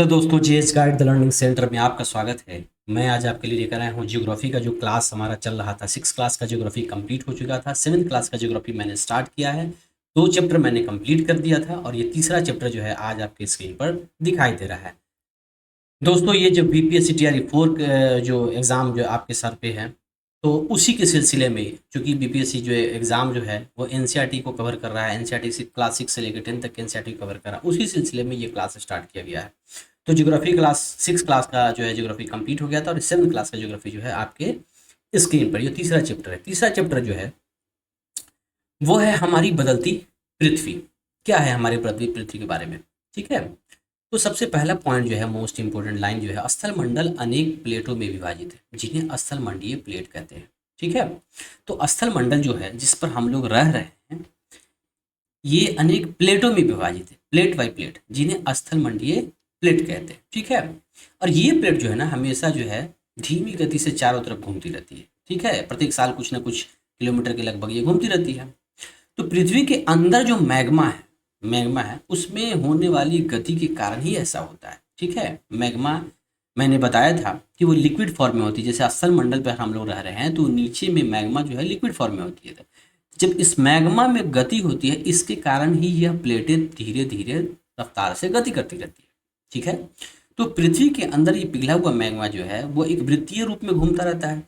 Hello दोस्तों, JS guide the learning centre में आपका स्वागत है। मैं आज आपके लिए लेकर आया हूँ ज्योग्राफी का जो क्लास हमारा चल रहा था। 6 क्लास का ज्योग्राफी कंप्लीट हो चुका था। 7th क्लास का ज्योग्राफी मैंने स्टार्ट किया है। 2 चैप्टर मैंने कंप्लीट कर दिया था और ये तीसरा चैप्टर जो है आज आपके स्क्रीन पर दिखाई दे रहा है। दोस्तों, ये जो बीपीएससी टीआरई 4 जो एग्ज़ाम जो आपके सर पे है, तो उसी के सिलसिले में चूंकि बीपीएससी जो एग्ज़ाम जो है वो एनसीईआरटी को कवर कर रहा है। एनसीईआरटी क्लास 6 से लेकर 10 तक के एनसीईआरटी को कवर कर रहा है। उसी सिलसिले में ये क्लास स्टार्ट किया गया है। तो ज्योग्राफी क्लास 6 क्लास का जो है ज्योग्राफी कंप्लीट हो गया था और 7th क्लास का ज्योग्राफी जो है आपके स्क्रीन पर ये तीसरा चैप्टर है। तीसरा चैप्टर जो है वो है हमारी बदलती पृथ्वी। क्या है हमारी बदलती पृथ्वी के बारे में, ठीक है। तो सबसे पहला पॉइंट जो है, मोस्ट इंपोर्टेंट लाइन जो है, स्थल मंडल अनेक प्लेटों में विभाजित है जिन्हें स्थल मंडलीय प्लेट कहते हैं, ठीक है। तो स्थल मंडल जो है जिस पर हम लोग रह रहे हैं ये अनेक प्लेटों में विभाजित है, प्लेट बाई प्लेट, जिन्हें स्थल मंडलीय प्लेट कहते हैं, ठीक है। और ये प्लेट जो है ना हमेशा जो है धीमी गति से चारों तरफ घूमती रहती है, ठीक है। प्रत्येक साल कुछ ना कुछ किलोमीटर के लगभग ये घूमती रहती है। तो पृथ्वी के अंदर जो मैग्मा है उसमें होने वाली गति के कारण ही ऐसा होता है, ठीक है। मैग्मा मैंने बताया था कि वो लिक्विड फॉर्म में होती है। जैसे स्थल मंडल पर हम लोग रह रहे हैं तो नीचे में मैग्मा जो है लिक्विड फॉर्म में होती है। जब इस मैग्मा में गति होती है इसके कारण ही यह प्लेटें धीरे धीरे रफ्तार से गति करती रहती है, ठीक है। तो पृथ्वी के अंदर ये पिघला हुआ मैग्मा जो है वो एक वृत्तीय रूप में घूमता रहता है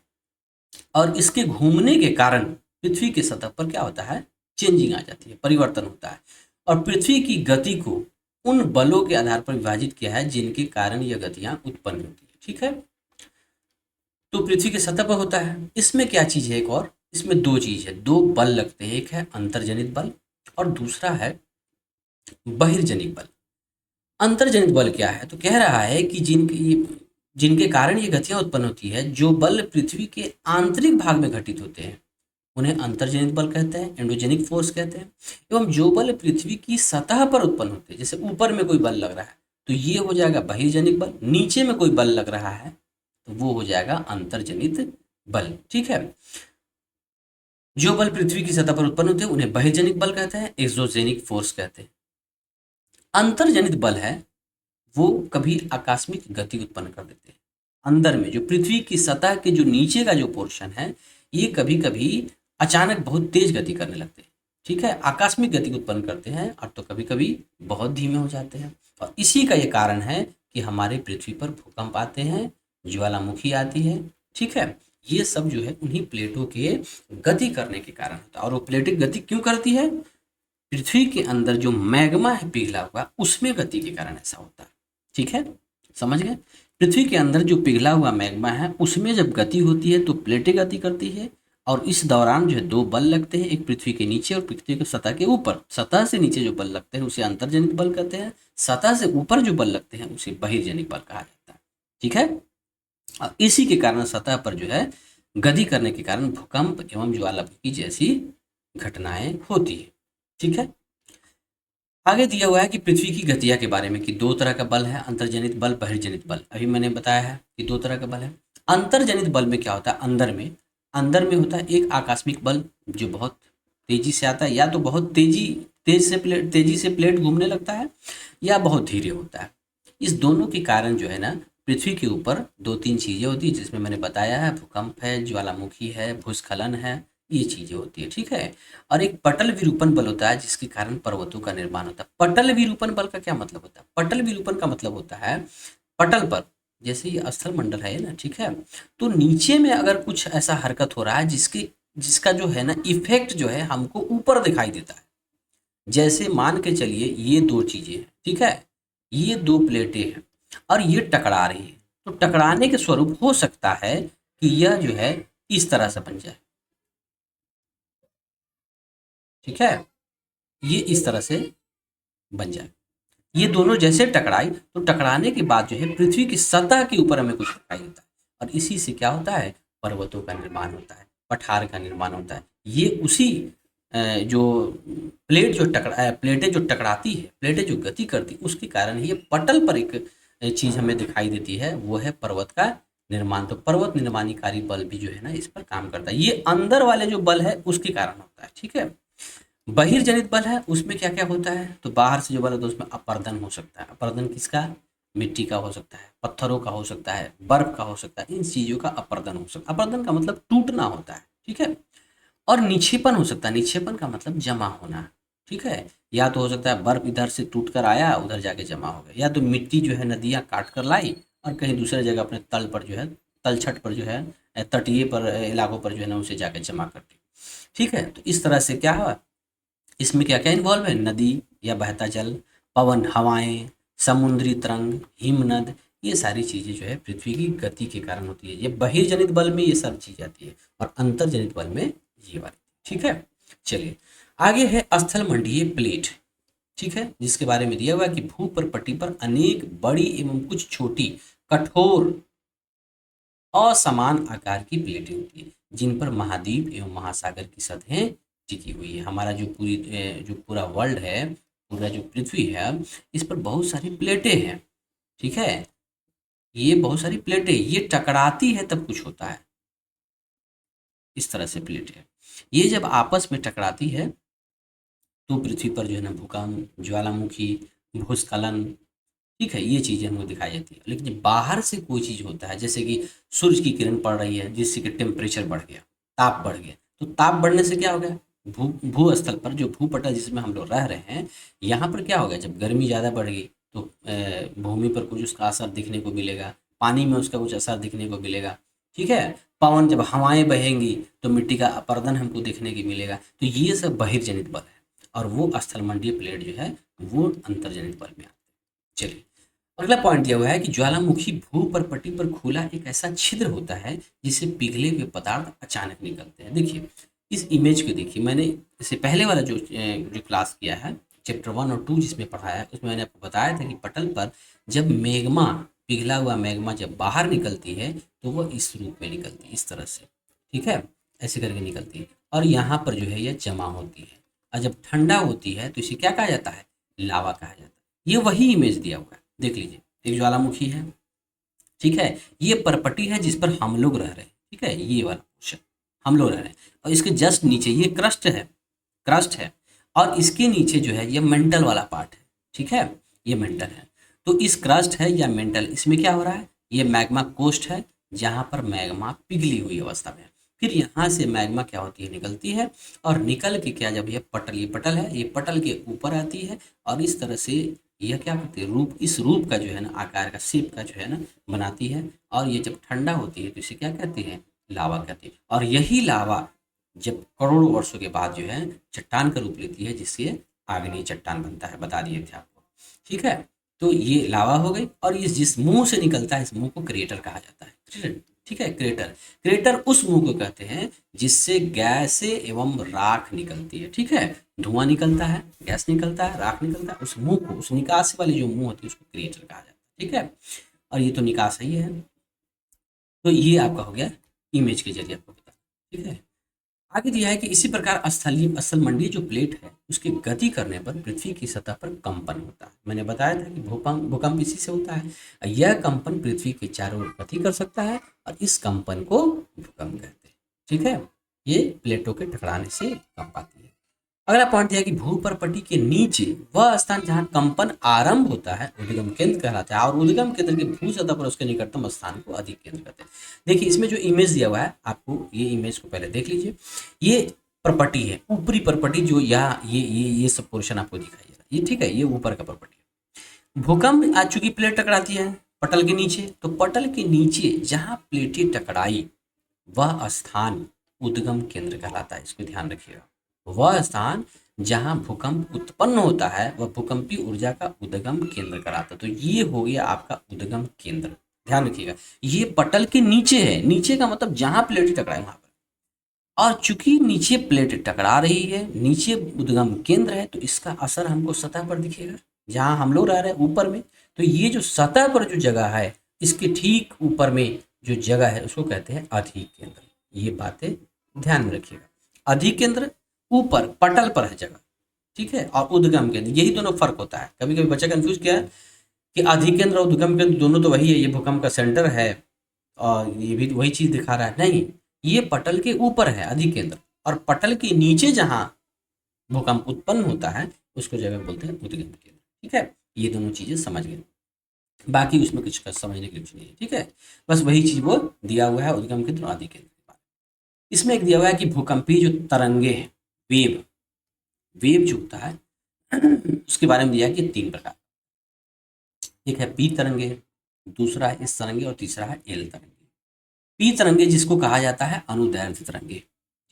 और इसके घूमने के कारण पृथ्वी की सतह पर क्या होता है, चेंजिंग आ जाती है, परिवर्तन होता है। और पृथ्वी की गति को उन बलों के आधार पर विभाजित किया है जिनके कारण यह गतियां उत्पन्न होती है, ठीक है। तो पृथ्वी की सतह पर होता है। इसमें क्या चीज है, एक और इसमें दो चीज है, दो बल लगते हैं। एक है अंतर्जनित बल और दूसरा है बहिर्जनित बल। अंतर्जनित बल क्या है, तो कह रहा है कि जिनके कारण ये गतियां उत्पन्न होती है, जो बल पृथ्वी के आंतरिक भाग में घटित होते हैं उन्हें अंतर्जनित बल कहते हैं, एंडोजेनिक फोर्स कहते हैं। एवं जो बल पृथ्वी की सतह पर उत्पन्न होते हैं, जैसे ऊपर में कोई बल लग रहा है तो ये हो जाएगा बहिर्जनित बल, नीचे में कोई बल लग रहा है तो वो हो जाएगा अंतर्जनित बल, ठीक है। जो बल पृथ्वी की सतह पर उत्पन्न होते हैं उन्हें बहिर्जनित बल कहते हैं, एक्सोजेनिक फोर्स कहते हैं। अंतर्जनित बल है वो कभी आकस्मिक गति उत्पन्न कर देते हैं। अंदर में जो पृथ्वी की सतह के जो नीचे का जो पोर्शन है ये कभी कभी अचानक बहुत तेज गति करने लगते हैं, ठीक है, आकस्मिक गति उत्पन्न करते हैं। और तो कभी कभी बहुत धीमे हो जाते हैं। और इसी का ये कारण है कि हमारे पृथ्वी पर भूकंप आते हैं, ज्वालामुखी आती है, ठीक है। ये सब जो है उन्हीं प्लेटों के गति करने के कारण होता है। और वो प्लेटें गति क्यों करती है, पृथ्वी के अंदर जो मैग्मा है पिघला हुआ उसमें गति के कारण ऐसा होता है, ठीक है, समझ गए। पृथ्वी के अंदर जो पिघला हुआ मैग्मा है उसमें जब गति होती है तो प्लेटें गति करती है और इस दौरान जो है दो बल लगते हैं, एक पृथ्वी के नीचे और पृथ्वी की सतह के ऊपर। सतह से नीचे जो बल लगते हैं उसे अंतर्जनित बल कहते हैं, सतह से ऊपर जो बल लगते हैं उसे बहिर्जनित बल कहा जाता है, ठीक है। और इसी के कारण सतह पर जो है गति करने के कारण भूकंप एवं ज्वालामुखी जैसी घटनाएं होती है, ठीक है। आगे दिया हुआ है कि पृथ्वी की गतिया के बारे में कि दो तरह का बल है, अंतर्जनित बल, बहिर्जनित बल। अभी मैंने बताया है कि दो तरह का बल है। अंतर्जनित बल में क्या होता है, अंदर में होता है एक आकस्मिक बल जो बहुत तेजी से आता है, या तो बहुत तेजी से प्लेट घूमने लगता है या बहुत धीरे होता है। इस दोनों के कारण जो है ना पृथ्वी के ऊपर दो तीन चीजें होती है जिसमें मैंने बताया है, भूकंप है, ज्वालामुखी है, भूस्खलन है, ये चीजें होती है, ठीक है। और एक पटल विरूपण बल होता है जिसके कारण पर्वतों का निर्माण होता है। पटल विरूपण बल का क्या मतलब होता है, पटल विरूपण का मतलब होता है पटल पर, जैसे ये स्थल मंडल है ना, ठीक है, तो नीचे में अगर कुछ ऐसा हरकत हो रहा है जिसका जो है ना इफेक्ट जो है हमको ऊपर दिखाई देता है। जैसे मान के चलिए ये दो चीजें हैं, ठीक है, ये दो प्लेटें हैं और ये टकरा रही है, तो टकराने के स्वरूप हो सकता है कि यह जो है इस तरह से बन जाए, ठीक है, ये इस तरह से बन जाए। ये दोनों जैसे टकराई तो टकराने के बाद जो है पृथ्वी की सतह के ऊपर हमें कुछ दिखाई देता है और इसी से क्या होता है, पर्वतों का निर्माण होता है, पठार का निर्माण होता है। ये उसी जो प्लेटें जो टकराती है, प्लेटें जो गति करती उसके कारण ही ये पटल पर एक चीज हमें दिखाई देती है, वो है पर्वत का निर्माण। तो पर्वत निर्माणकारी बल भी जो है ना इस पर काम करता है। ये अंदर वाले जो बल है उसके कारण होता है, ठीक है। बहिर्जनित बल है उसमें क्या क्या होता है, तो बाहर से जो बल होता है उसमें अपर्दन हो सकता है। अपर्दन किसका, मिट्टी का हो सकता है, पत्थरों का हो सकता है, बर्फ का हो सकता है, इन चीज़ों का अपर्दन हो सकता है। अपर्दन का मतलब टूटना होता है, ठीक है। और निक्षेपण हो सकता है, निक्षेपण का मतलब जमा होना, ठीक है। या तो हो सकता है बर्फ इधर से टूट कर आया, उधर जाके जमा हो गया, या तो मिट्टी जो है नदियाँ काट कर लाई और कहीं दूसरे जगह अपने तल पर जो है, तलछट पर जो है, तटीय पर इलाकों पर जो है ना उसे जाके जमा कर दी, ठीक है। तो इस तरह से क्या हुआ, इसमें क्या क्या इन्वॉल्व है, नदी या बहता जल, पवन हवाएं, समुद्री तरंग, हिमनद, ये सारी चीज़ें जो है पृथ्वी की गति के कारण होती है। ये बहिर्जनित बल में ये सब चीज़ आती है और अंतर्जनित बल में ये वाली, ठीक है। चलिए आगे है स्थल मंडलीय प्लेट, ठीक है, जिसके बारे में दिया हुआ है कि भू पर पट्टी पर अनेक बड़ी एवं कुछ छोटी कठोर असमान आकार की प्लेटें होती हैं जिन पर महाद्वीप एवं महासागर की सतहें टिकी हुई है। हमारा जो जो पूरा वर्ल्ड है, पूरा जो पृथ्वी है, इस पर बहुत सारी प्लेटें हैं, ठीक है। ये बहुत सारी प्लेटें ये टकराती है तब कुछ होता है, इस तरह से प्लेटें ये जब आपस में टकराती है तो पृथ्वी पर जो है ना भूकंप, ज्वालामुखी, भूस्खलन, ठीक है, ये चीज़ें हमको दिखाई जाती है। लेकिन जब बाहर से कोई चीज़ होता है, जैसे कि सूरज की किरण पड़ रही है जिससे कि टेम्परेचर बढ़ गया, ताप बढ़ गया, तो ताप बढ़ने से क्या हो गया, भू भू स्थल पर जो भूपटल जिसमें हम लोग रह रहे हैं, यहाँ पर क्या हो गया, जब गर्मी ज़्यादा बढ़ गई तो भूमि पर कुछ उसका असर दिखने को मिलेगा, पानी में उसका कुछ असर दिखने को मिलेगा, ठीक है। पवन जब हवाएं बहेंगी तो मिट्टी का अपरदन हमको देखने की मिलेगा। तो ये सब बहिर्जनित बल है और वो स्थलमंडलीय प्लेट जो है वो अंतर्जनित बल में आते हैं। चलिए अगला पॉइंट दिया हुआ है कि ज्वालामुखी भू पर पट्टी पर खुला एक ऐसा छिद्र होता है जिससे पिघले हुए पदार्थ अचानक निकलते हैं। देखिए इस इमेज को देखिए, मैंने इससे पहले वाला जो क्लास किया है चैप्टर 1 और 2 जिसमें पढ़ाया है, उसमें मैंने आपको बताया था कि पटल पर जब मैग्मा, पिघला हुआ मैग्मा जब बाहर निकलती है तो वह इस रूप में निकलती है, इस तरह से, ठीक है, ऐसे करके निकलती है और यहाँ पर जो है यह जमा होती है और जब ठंडा होती है तो इसे क्या कहा जाता है, लावा कहा जाता है। ये वही इमेज दिया हुआ है, देख लीजिए, एक ज्वालामुखी है, ठीक है, ये परपटी है जिस पर हम लोग रह रहे हैं, ठीक है, ये वाला पोर्शन हम लोग रह रहे हैं और इसके जस्ट नीचे ये क्रस्ट है, क्रस्ट है और इसके नीचे जो है ये मेंटल वाला पार्ट है, ठीक है, ये मेंटल है। तो इस क्रस्ट है या मेंटल, इसमें क्या हो रहा है, ये मैग्मा कोस्ट है जहाँ पर मैग्मा पिघली हुई अवस्था में है। फिर यहाँ से मैग्मा क्या होती है, निकलती है और निकल के क्या, जब ये पटल, ये पटल है, ये पटल के ऊपर आती है और इस तरह से यह क्या करती है, रूप, इस रूप का जो है ना, आकार का, शेप का जो है ना बनाती है और ये जब ठंडा होती है तो इसे क्या कहती है, लावा कहती है। और यही लावा जब करोड़ों वर्षों के बाद जो है चट्टान का रूप लेती है जिससे आग्नेय चट्टान बनता है, बता दिए थे आपको, ठीक है। तो ये लावा हो गई और ये जिस मुंह से निकलता है इस मुंह को क्रेटर कहा जाता है, क्रेटर, ठीक है, क्रेटर। क्रेटर उस मुंह को कहते हैं जिससे गैस एवं राख निकलती है, ठीक है, धुआं निकलता है, गैस निकलता है, राख निकलता है, उस मुंह को, उस निकास वाली जो मुंह होती है उसको क्रेटर कहा जाता है, ठीक है। और ये तो निकास ही है। तो ये आपका हो गया इमेज के जरिए आपको पता, ठीक है। आगे दिया है कि इसी प्रकार स्थलीय स्थलमंडलीय जो प्लेट है उसकी गति करने पर पृथ्वी की सतह पर कंपन होता है। मैंने बताया था कि भूकंप भूकंप इसी से होता है। यह कंपन पृथ्वी के चारों ओर गति कर सकता है और इस कंपन को भूकंप कहते हैं, ठीक है। ये प्लेटों के टकराने से कंप आती है। अगला पॉइंट दिया है कि भूपर्पटी के नीचे वह स्थान जहाँ कंपन आरंभ होता है उद्गम केंद्र कहलाता है और उद्गम केंद्र के भू सतह पर उसके निकटतम स्थान को अधिक केंद्र कहते हैं। देखिए इसमें जो इमेज दिया हुआ है, आपको ये इमेज को पहले देख लीजिए। ये प्रपटी है, ऊपरी प्रपटी जो यहाँ ये सब पोर्शन आपको दिखाई दे रहा है, ये ठीक है, ये ऊपर का प्रपटी है। भूकंप आज चूंकि प्लेट टकराती है पटल के नीचे, तो पटल के नीचे जहाँ प्लेटें टकराई वह स्थान उद्गम केंद्र कहलाता है, इसको ध्यान रखिएगा। वह स्थान जहां भूकंप उत्पन्न होता है वह भूकंपीय ऊर्जा का उद्गम केंद्र कहलाता है। तो ये हो गया आपका उद्गम केंद्र, ध्यान रखिएगा। ये पटल के नीचे है, नीचे का मतलब जहां प्लेट टकराए वहां पर, और चूंकि नीचे प्लेट टकरा रही है, नीचे उद्गम केंद्र है, तो इसका असर हमको सतह पर दिखेगा जहां हम लोग रह रहे हैं ऊपर में। तो ये जो सतह पर जो जगह है इसके ठीक ऊपर में जो जगह है उसको कहते हैं अधिक केंद्र। ये बातें ध्यान में रखिएगा। अधिक केंद्र ऊपर पटल पर है जगह, ठीक है, और उद्गम केंद्र, यही दोनों फर्क होता है। कभी कभी बच्चा कंफ्यूज किया है कि अधिक केंद्र और उद्गम केंद्र दोनों तो वही है, ये भूकंप का सेंटर है और ये भी वही चीज दिखा रहा है, नहीं, ये पटल के ऊपर है अधिक केंद्र और पटल के नीचे जहां भूकंप उत्पन्न होता है उसको जगह बोलते हैं उद्गम केंद्र, ठीक है। ये दोनों चीजें समझ गए। बाकी उसमें कुछ समझने के लिए कुछ नहीं है, ठीक है। बस वही चीज वो दिया हुआ है उद्गम केंद्र और आदि केंद्र के बारे में। इसमें एक दिया हुआ है कि भूकंपीय जो तरंगे हैं, वेव, वेव जो होता है उसके बारे में दिया है कि 3 प्रकार। एक है पी तरंगे, दूसरा है एस तरंगे और तीसरा है एल तरंगे। पी तरंगे जिसको कहा जाता है अनुदैर्ध्य तरंगे,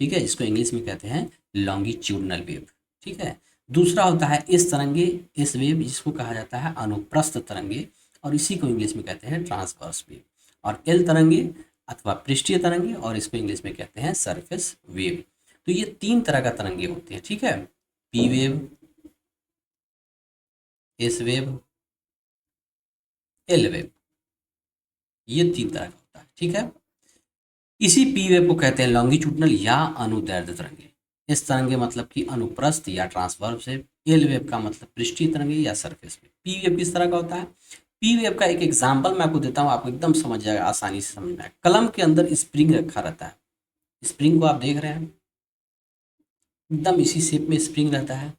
ठीक है, जिसको इंग्लिश में कहते हैं लॉन्गिट्यूडनल वेव, ठीक है। दूसरा होता है एस तरंगे, एस वेव, जिसको कहा जाता है अनुप्रस्थ तरंगे और इसी को इंग्लिश में कहते हैं ट्रांसवर्स वेव। और एल तरंगे अथवा पृष्ठीय तरंगे और इसको इंग्लिश में कहते हैं सरफेस वेव। तो ये 3 तरह का तरंगे होते हैं, ठीक है। P wave, S wave, L wave, ये 3 तरह का होता है, ठीक है। इसी पी वेव को कहते हैं लॉन्गिट्यूडनल या अनुदैर्ध्य तरंगे। इस तरंगे मतलब कि अनुप्रस्थ या ट्रांसवर्स वेव। एल वेव का मतलब पृष्ठीय तरंगे या सरफेस वेव। पी वेव किस तरह का होता है? पी वेव का एक एग्जाम्पल मैं आपको देता हूँ, आपको एकदम समझ जाएगा, आसानी से समझ में आएगा। कलम के अंदर स्प्रिंग रखा रहता है, स्प्रिंग को आप देख रहे हैं, एकदम इसी शेप में स्प्रिंग रहता है।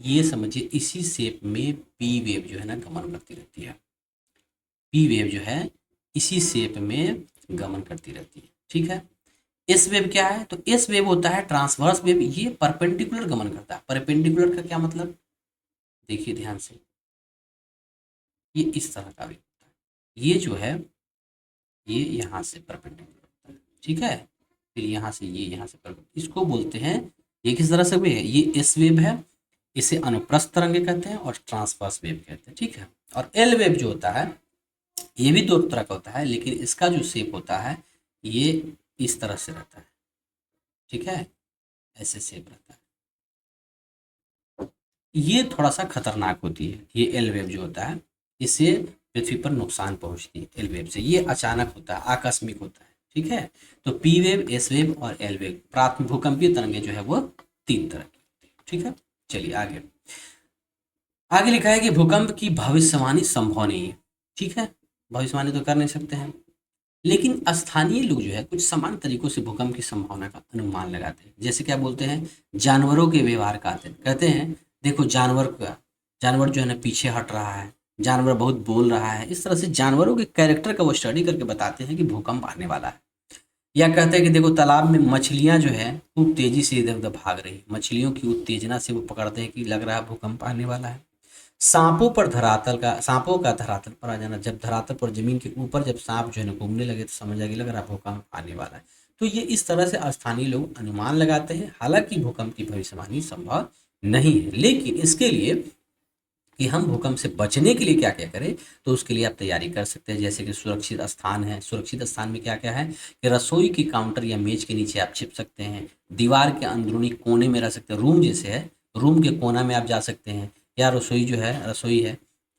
ये समझिए इसी शेप में पी वेव जो है ना गमन करती रहती है। पी वेव जो है इसी शेप में गमन करती रहती है, ठीक है। एस वेव क्या है? तो एस वेव होता है ट्रांसवर्स वेव, ये परपेंडिकुलर गमन करता है। परपेंडिकुलर का क्या मतलब? देखिए ध्यान से, ये इस तरह का वेव होता है। ये जो है ये यहाँ से परपेंडिकुलर होता है, ठीक है। फिर यहाँ से ये यहाँ से परपेंडिकुलर, इसको बोलते हैं, ये किस तरह से वेव है? ये एस वेव है, इसे अनुप्रस्थ तरंगे कहते हैं और ट्रांसवर्स वेव कहते हैं, ठीक है। और एल वेव जो होता है ये भी 2 तरह का होता है, लेकिन इसका जो शेप होता है ये इस तरह से रहता है, ठीक है, ऐसे शेप रहता है। ये थोड़ा सा खतरनाक होती है, ये एल वेव जो होता है, इससे पृथ्वी पर नुकसान पहुंचती है। एल वेव से ये अचानक होता है, आकस्मिक होता है, ठीक है। तो पी वेव, एस वेव और एल वेव, प्राथमिक भूकंपीय तरंगे जो है वो 3 तरह की होती है, ठीक है। चलिए आगे, आगे लिखा है कि भूकंप की भविष्यवाणी संभव नहीं है, ठीक है। भविष्यवाणी तो कर नहीं सकते हैं, लेकिन स्थानीय लोग जो है कुछ समान तरीकों से भूकंप की संभावना का अनुमान लगाते हैं। जैसे क्या बोलते हैं? जानवरों के व्यवहार का अध्ययन कहते हैं, देखो जानवर जो है ना पीछे हट रहा है, जानवर बहुत बोल रहा है, इस तरह से जानवरों के कैरेक्टर का वो स्टडी करके बताते हैं कि भूकंप आने वाला है। या कहते हैं कि देखो तालाब में मछलियां जो है खूब तेजी से इधर उधर भाग रही, मछलियों की उत्तेजना से वो पकड़ते हैं कि लग रहा है भूकंप आने वाला है। सांपों का धरातल पर आ जाना, जब धरातल पर जमीन के ऊपर जब सांप जो है ना घूमने लगे तो समझ आ गया लग रहा भूकंप आने वाला है। तो ये इस तरह से स्थानीय लोग अनुमान लगाते हैं। हालांकि भूकंप की भविष्यवाणी संभव नहीं है, लेकिन इसके लिए कि हम भूकंप से बचने के लिए क्या क्या करें, तो उसके लिए आप तैयारी कर सकते हैं। जैसे कि सुरक्षित स्थान है, सुरक्षित स्थान में क्या क्या है कि रसोई की काउंटर या मेज के नीचे आप छिप सकते हैं, दीवार के अंदरूनी कोने में रह सकते हैं, रूम जैसे है रूम के कोना में आप जा सकते हैं, या रसोई जो है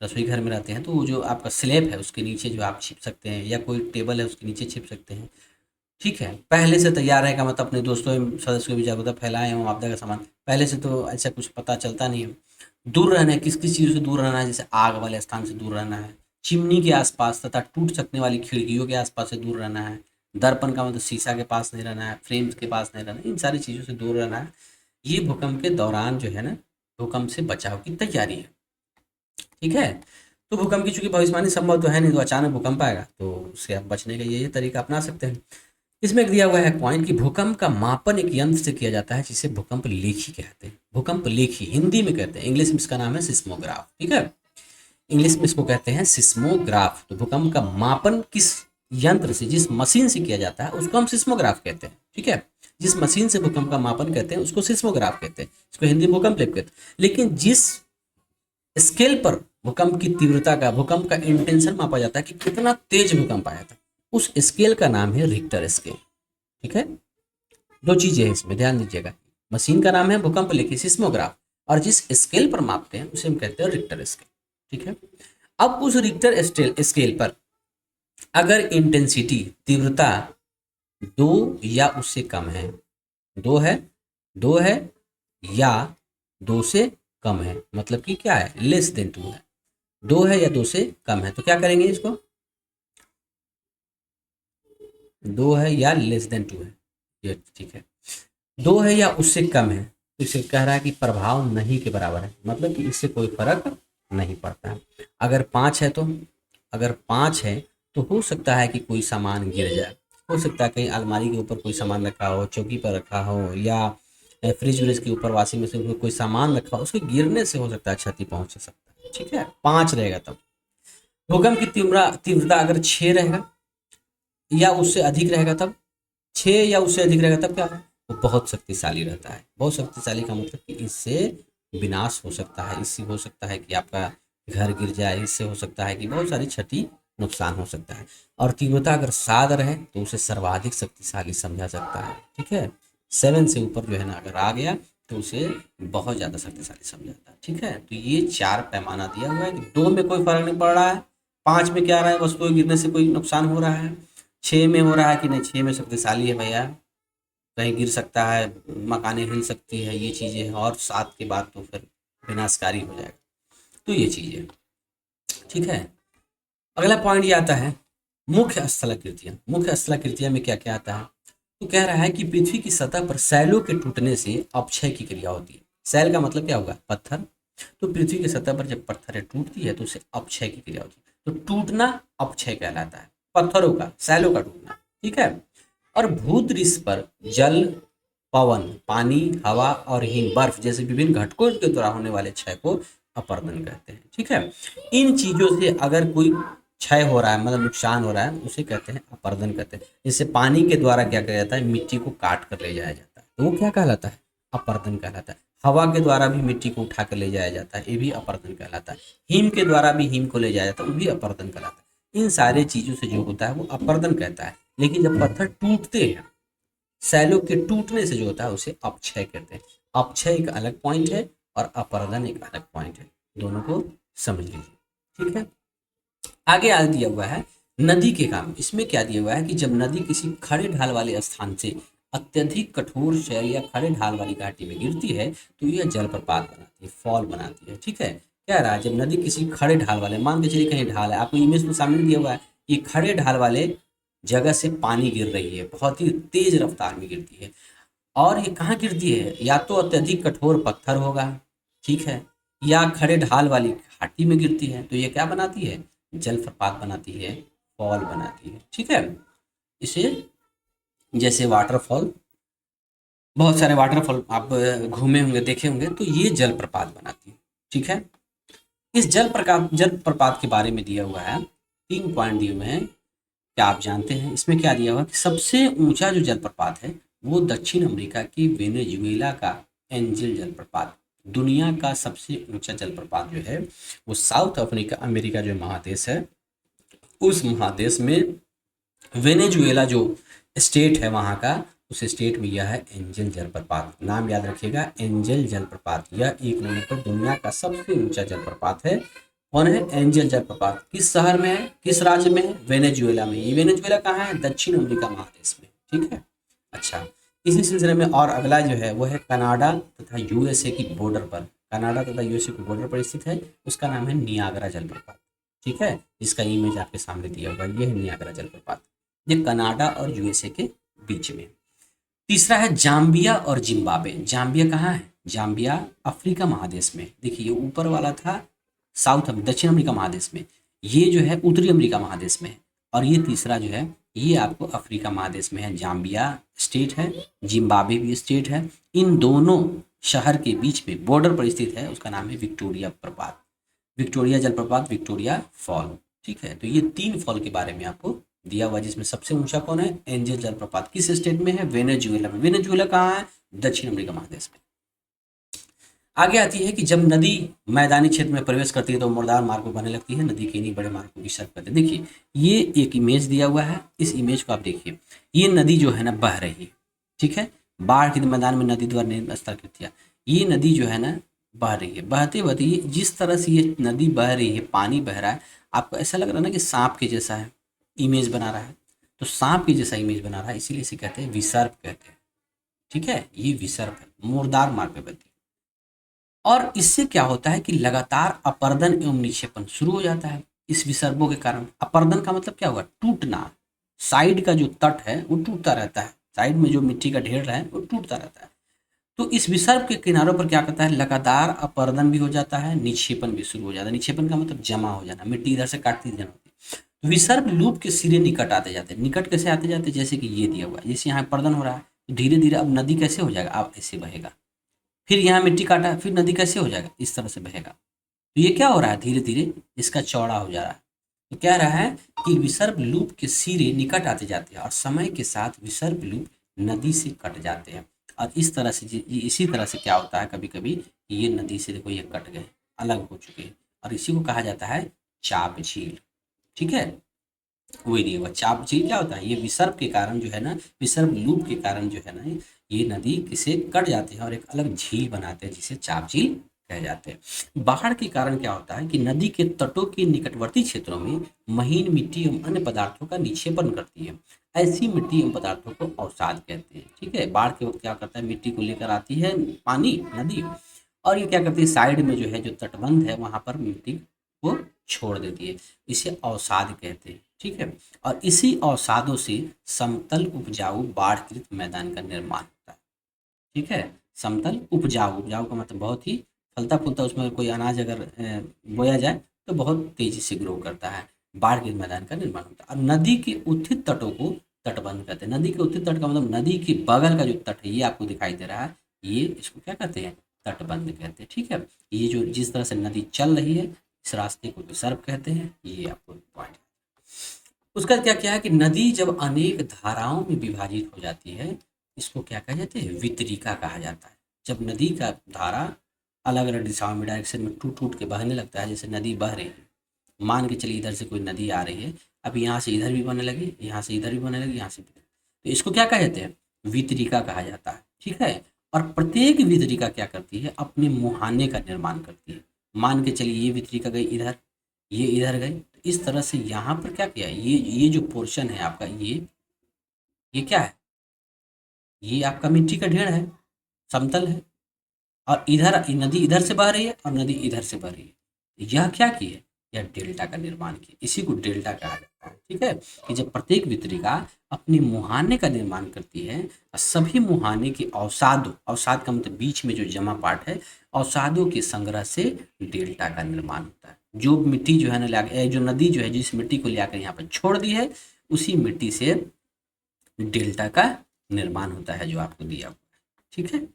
रसोई घर में रहते हैं तो वो जो आपका स्लैब है उसके नीचे जो आप छिप सकते हैं, या कोई टेबल है उसके नीचे छिप सकते हैं, ठीक है। पहले से तैयार रहेगा मतलब अपने दोस्तों एवं सदस्यों को भी जागरूकता फैलाएं एवं आपदा का सामान, पहले से तो ऐसा कुछ पता चलता नहीं है। दूर रहना है, किस किस चीज़ों से दूर रहना है? जैसे आग वाले स्थान से दूर रहना है, चिमनी के आसपास तथा टूट सकने वाली खिड़कियों के आसपास से दूर रहना है, दर्पण का मतलब शीशा के पास नहीं रहना है, फ्रेम्स के पास नहीं रहना है, इन सारी चीज़ों से दूर रहना है। ये भूकंप के दौरान जो है ना भूकंप से बचाव की तैयारी है, ठीक है। तो भूकंप की चूंकि भविष्यवाणी संभव तो है नहीं, तो अचानक भूकंप आएगा तो उससे आप बचने का ये तरीका अपना सकते हैं। इसमें एक दिया हुआ है पॉइंट कि भूकंप का मापन एक यंत्र से किया जाता है जिसे भूकंप लेखी कहते हैं। भूकंप लेखी हिंदी में कहते हैं, इंग्लिश में इसका नाम है सिस्मोग्राफ, ठीक है। इंग्लिश में इसको कहते हैं सिस्मोग्राफ। तो भूकंप का मापन किस यंत्र से, जिस मशीन से किया जाता है उसको हम सिस्मोग्राफ कहते हैं, ठीक है। जिस मशीन से भूकंप का मापन कहते हैं उसको सिस्मोग्राफ कहते हैं, इसको हिंदी में भूकंप लेप कहते हैं। लेकिन जिस स्केल पर भूकंप की तीव्रता का, भूकंप का इंटेंशन मापा जाता है कि कितना तेज भूकंप आया था, उस स्केल का नाम है रिक्टर स्केल, ठीक है। 2 चीजें हैं इसमें, ध्यान दीजिएगा। मशीन का नाम है भूकंप लेखी सिस्मोग्राफ, और जिस स्केल पर मापते हैं उसे हम कहते हैं रिक्टर स्केल, ठीक है। अब उस रिक्टर स्केल पर अगर इंटेंसिटी, तीव्रता 2 या उससे कम है, 2 है 2 है या 2 से कम है, मतलब कि क्या है, लेस देन 2 है, 2 है या 2 से कम है, तो क्या करेंगे इसको, 2 है या लेस देन 2 है, ये ठीक है। 2 है या उससे कम है तो इसे कह रहा है कि प्रभाव नहीं के बराबर है, मतलब कि इससे कोई फर्क नहीं पड़ता है। अगर 5 है तो अगर 5 है तो हो सकता है कि कोई सामान गिर जाए, हो सकता है कहीं अलमारी के ऊपर कोई सामान रखा हो, चौकी पर रखा हो, या फ्रिज व्रिज के ऊपर, वॉशिंग मशीन में कोई सामान रखा हो, उसके गिरने से हो सकता है क्षति पहुंच सकता है। ठीक है, 5 रहेगा तब। भूकंप की तीव्रता अगर 6 रहेगा या उससे अधिक रहेगा तब, 6 या उससे अधिक रहेगा तब क्या है, वो बहुत शक्तिशाली रहता है। बहुत शक्तिशाली का मतलब कि इससे विनाश हो सकता है, इससे हो सकता है कि आपका घर गिर जाए, इससे हो सकता है कि बहुत सारी क्षति नुकसान हो सकता है। और तीव्रता अगर 7 रहे तो उसे सर्वाधिक शक्तिशाली समझा सकता है। ठीक है, 7 से ऊपर जो है ना अगर आ गया तो उसे बहुत ज़्यादा शक्तिशाली समझा जाता है। ठीक है, तो ये 4 पैमाना दिया हुआ है कि 2 में कोई फर्क नहीं पड़ रहा है, 5 में क्या आ रहा है, वस्तुएं गिरने से कोई नुकसान हो रहा है, 6 में हो रहा है कि नहीं, 6 में शक्तिशाली है भैया, कहीं गिर सकता है, मकानें हिल सकती है, ये चीज़ें हैं, और 7 के बाद तो फिर विनाशकारी हो जाएगा। तो ये चीज़ें, ठीक है। अगला पॉइंट ये आता है मुख्य स्थलाकृतियाँ। मुख्य स्थलाकृतियाँ में क्या क्या आता है, तो कह रहा है कि पृथ्वी की सतह पर सैलों के टूटने से अपक्षय की क्रिया होती है। सैल का मतलब क्या होगा, पत्थर। तो पृथ्वी की सतह पर जब पत्थरें टूटती है तो उसे अपक्षय की क्रिया होती है। तो टूटना अपक्षय कहलाता है, पत्थरों का, सैलों का टूटना। ठीक है, और भूदृश्य पर जल, पवन, पानी, हवा और हिम, बर्फ जैसे विभिन्न घटकों के द्वारा होने वाले क्षय को अपर्दन कहते हैं। ठीक है, इन चीजों से अगर कोई क्षय हो रहा है, मतलब नुकसान हो रहा है, उसे कहते हैं अपर्दन कहते हैं। जैसे पानी के द्वारा क्या किया जाता है, मिट्टी को काट कर ले जाया जाता है, तो वो क्या कहलाता है, अपर्दन कहलाता है। हवा के द्वारा भी मिट्टी को उठा कर ले जाया जाता है, ये भी अपर्दन कहलाता है। हिम के द्वारा भी हिम को ले जाया जाता है, वो भी अपर्दन कहलाता है। इन सारे चीजों से जो होता है वो अपर्दन कहता है। लेकिन जब पत्थर टूटते हैं, सैलों के टूटने से जो होता है उसे अपक्षय कहते हैं। अपक्षय एक अलग पॉइंट है और अपरदन एक अलग पॉइंट है, दोनों को समझ लीजिए। ठीक है, आगे आज दिया हुआ है नदी के काम। इसमें क्या दिया हुआ है कि जब नदी किसी खड़े ढाल वाले स्थान से अत्यधिक कठोर शैल या खड़े ढाल वाली घाटी में गिरती है तो यह जलप्रपात बनाती है, फॉल बनाती है। ठीक है, क्या रहा, जब नदी किसी खड़े ढाल वाले, मान के चलिए कहीं ढाल है, आपको इमेज में सामने दिया हुआ है, ये खड़े ढाल वाले जगह से पानी गिर रही है, बहुत ही तेज रफ्तार में गिरती है। और ये कहाँ गिरती है, या तो अत्यधिक कठोर पत्थर होगा, ठीक है, या खड़े ढाल वाली घाटी में गिरती है, तो ये क्या बनाती है, जलप्रपात बनाती है, फॉल बनाती है। ठीक है, इसे जैसे वाटरफॉल, बहुत सारे वाटरफॉल आप घूमे होंगे, देखे होंगे, तो ये जलप्रपात बनाती है। ठीक है, इस जलप्रपात के बारे में दिया हुआ है, 3 पॉइंट दिए हुए हैं। क्या आप जानते हैं इसमें क्या दिया हुआ है कि सबसे ऊंचा जो जलप्रपात है वो दक्षिण अमेरिका की वेनेजुएला का एंजल जलप्रपात। दुनिया का सबसे ऊंचा जलप्रपात जो है वो साउथ अफ्रीका अमेरिका जो महादेश है, उस महादेश में वेनेजुएला जो स्टेट है वहाँ का, उस स्टेट में यह है एंजल जलप्रपात। नाम याद रखिएगा, एंजल जलप्रपात। यह 1 नंबर पर दुनिया का सबसे ऊंचा जलप्रपात है। कौन है, एंजल जलप्रपात। किस शहर में है, किस राज्य में है, वेनेजुएला में। ये वेनेजुएला कहाँ है, दक्षिण अमेरिका महादेश में। ठीक है, अच्छा, इसी सिलसिले में और अगला जो है वो है कनाडा तथा यूएसए की बॉर्डर पर, कनाडा तथा यूएसए की बॉर्डर पर स्थित है, उसका नाम है नियाग्रा जलप्रपात। ठीक है, इसका इमेज आपके सामने दिया हुआ है, ये है नियाग्रा जलप्रपात, ये कनाडा और यूएसए के बीच में। तीसरा है जाम्बिया और जिम्बाब्वे। जाम्बिया कहाँ है, जाम्बिया अफ्रीका महादेश में। देखिए, ये ऊपर वाला था साउथ दक्षिण अमेरिका महादेश में, ये जो है उत्तरी अमेरिका महादेश में है, और ये तीसरा जो है ये आपको अफ्रीका महादेश में है। जाम्बिया स्टेट है, जिम्बाब्वे भी स्टेट है। इन दोनों शहर के बीच में बॉर्डर पर स्थित है, उसका नाम है विक्टोरिया प्रपात, विक्टोरिया जलप्रपात, विक्टोरिया फॉल। ठीक है, तो ये 3 फॉल के बारे में आपको दिया हुआ, जिसमें सबसे ऊंचा कौन है, एंजल जलप्रपात। किस स्टेट में है, वेनेजुएला में। वेनेजुएला कहाँ है, दक्षिण अमेरिका महादेश में। आगे आती है कि जब नदी मैदानी क्षेत्र में प्रवेश करती है तो मुर्दार मार्ग बनने लगती है, नदी के इन्हीं बड़े मार्गों की सर्फ करते हैं। देखिए, ये एक इमेज दिया हुआ है, इस इमेज को आप देखिए, ये नदी जो है ना बह रही है। ठीक है, बाढ़ के मैदान में नदी द्वारा निर्मित स्थलाकृतियां, ये नदी जो है ना बह रही है, बहते बहते ये जिस तरह से ये नदी बह रही है, पानी बह रहा है, आपको ऐसा लग रहा है ना कि सांप के जैसा है, इमेज बना रहा है, तो सांप के जैसा इमेज बना रहा है, इसीलिए इसे कहते हैं विसर्प कहते हैं। ठीक है, ये विसर्प है, मुर्दार मार्ग पे बहती है। और इससे क्या होता है कि लगातार अपर्दन एवं निक्षेपण शुरू हो जाता है इस विसर्गों के कारण। अपर्दन का मतलब क्या हुआ, टूटना, साइड का जो तट है वो टूटता रहता है, साइड में जो मिट्टी का ढेर है वो टूटता रहता है। तो इस विसर्ग के किनारों पर क्या करता है, लगातार अपर्दन भी हो जाता है, निक्षेपण भी शुरू हो जाता है। निक्षेपण का मतलब जमा हो जाना, मिट्टी इधर से काटती जाना होती है। विसर्ग लूप के सिरे निकट आते जाते हैं। निकट कैसे आते जाते हैं? जैसे कि ये दिया हुआ है, जैसे यहाँ पर्दन हो रहा है, तो धीरे धीरे अब नदी कैसे हो जाएगा? अब ऐसे बहेगा। फिर यहाँ मिट्टी काटा, फिर नदी कैसे हो जाएगा? इस तरह से बहेगा। तो ये क्या हो रहा है? धीरे धीरे इसका चौड़ा हो जा रहा है। तो कह रहा है कि विसर्ग लूप के सिरे निकट आते जाते हैं और समय के साथ विसर्ग लूप नदी से कट जाते हैं। और इस तरह से इसी तरह से क्या होता है, कभी कभी ये नदी से देखो ये कट गए, अलग हो चुके हैं, और इसी को कहा जाता है चाप झील। ठीक है, वही दिया हुआ चाप झील क्या होता है? ये विसर्ग के कारण जो है ना, विसर्ग लूप के कारण जो है ना, ये नदी किसे कट जाते हैं और एक अलग झील बनाते हैं जिसे चाप झील कह जाते हैं। बाढ़ के कारण क्या होता है कि नदी के तटों के निकटवर्ती क्षेत्रों में महीन मिट्टी एवं अन्य पदार्थों का निक्षेपण करती है। ऐसी मिट्टी एवं पदार्थों को अवसाद कहते हैं। ठीक है, बाढ़ के वक्त क्या करता है, मिट्टी को लेकर आती है पानी नदी, और ये क्या करती है, साइड में जो है जो तटबंध है वहां पर मिट्टी को छोड़ देती है। इसे अवसाद कहते हैं। ठीक है, और इसी अवसादों से समतल उपजाऊ बाढ़कृत मैदान का निर्माण होता है। ठीक है, समतल उपजाऊ, उपजाऊ का मतलब बहुत ही फलता फूलता, उसमें कोई अनाज अगर बोया जाए तो बहुत तेजी से ग्रो करता है। बाढ़ के मैदान का निर्माण होता है। और नदी के उत्थित तटों को तटबंध कहते हैं। नदी के उत्थित तट का मतलब नदी के बगल का जो तट है, ये आपको दिखाई दे रहा है, ये इसको क्या कहते हैं? तटबंध कहते हैं। ठीक है, ये जो जिस तरह से नदी चल रही है, इस रास्ते को विसर्ग कहते हैं। ये आपको पॉइंट। उसका क्या क्या है कि नदी जब अनेक धाराओं में विभाजित हो जाती है, इसको क्या कहा जाता है? वितरिका कहा जाता है। जब नदी का धारा अलग अलग दिशाओं में डायरेक्शन में टूट टूट के बहने लगता है, जैसे नदी बह रही है, मान के चलिए इधर से कोई नदी आ रही है, अब यहाँ से इधर भी बहने लगी, यहाँ से इधर भी बहने लगी, यहाँ से भी, तो इसको क्या कहा जाता है? वितरिका कहा जाता है। ठीक है, और प्रत्येक वितरिका क्या करती है? अपने मुहाने का निर्माण करती है। मान के चलिए ये वितरिका गई इधर, ये इधर गई, तो इस तरह से यहाँ पर क्या किया, ये जो पोर्शन है आपका, ये क्या है? ये आपका मिट्टी का ढेर है, समतल है, और इधर नदी इधर से बह रही है और नदी इधर से बह रही है। यह क्या की है? यह डेल्टा का निर्माण किया। इसी को डेल्टा कहा जाता है। ठीक है, कि जब प्रत्येक वितरिका अपने मुहाने का निर्माण करती है और सभी मुहाने के अवसादों, अवसाद का मतलब बीच में जो जमा पार्ट है, अवसादों के संग्रह से डेल्टा का निर्माण होता है। जो मिट्टी जो है ना, जो नदी जो है जिस मिट्टी को लेकर यहाँ पर छोड़ दी है, उसी मिट्टी से डेल्टा का निर्माण होता है, जो आपको दिया हुआ है। ठीक है,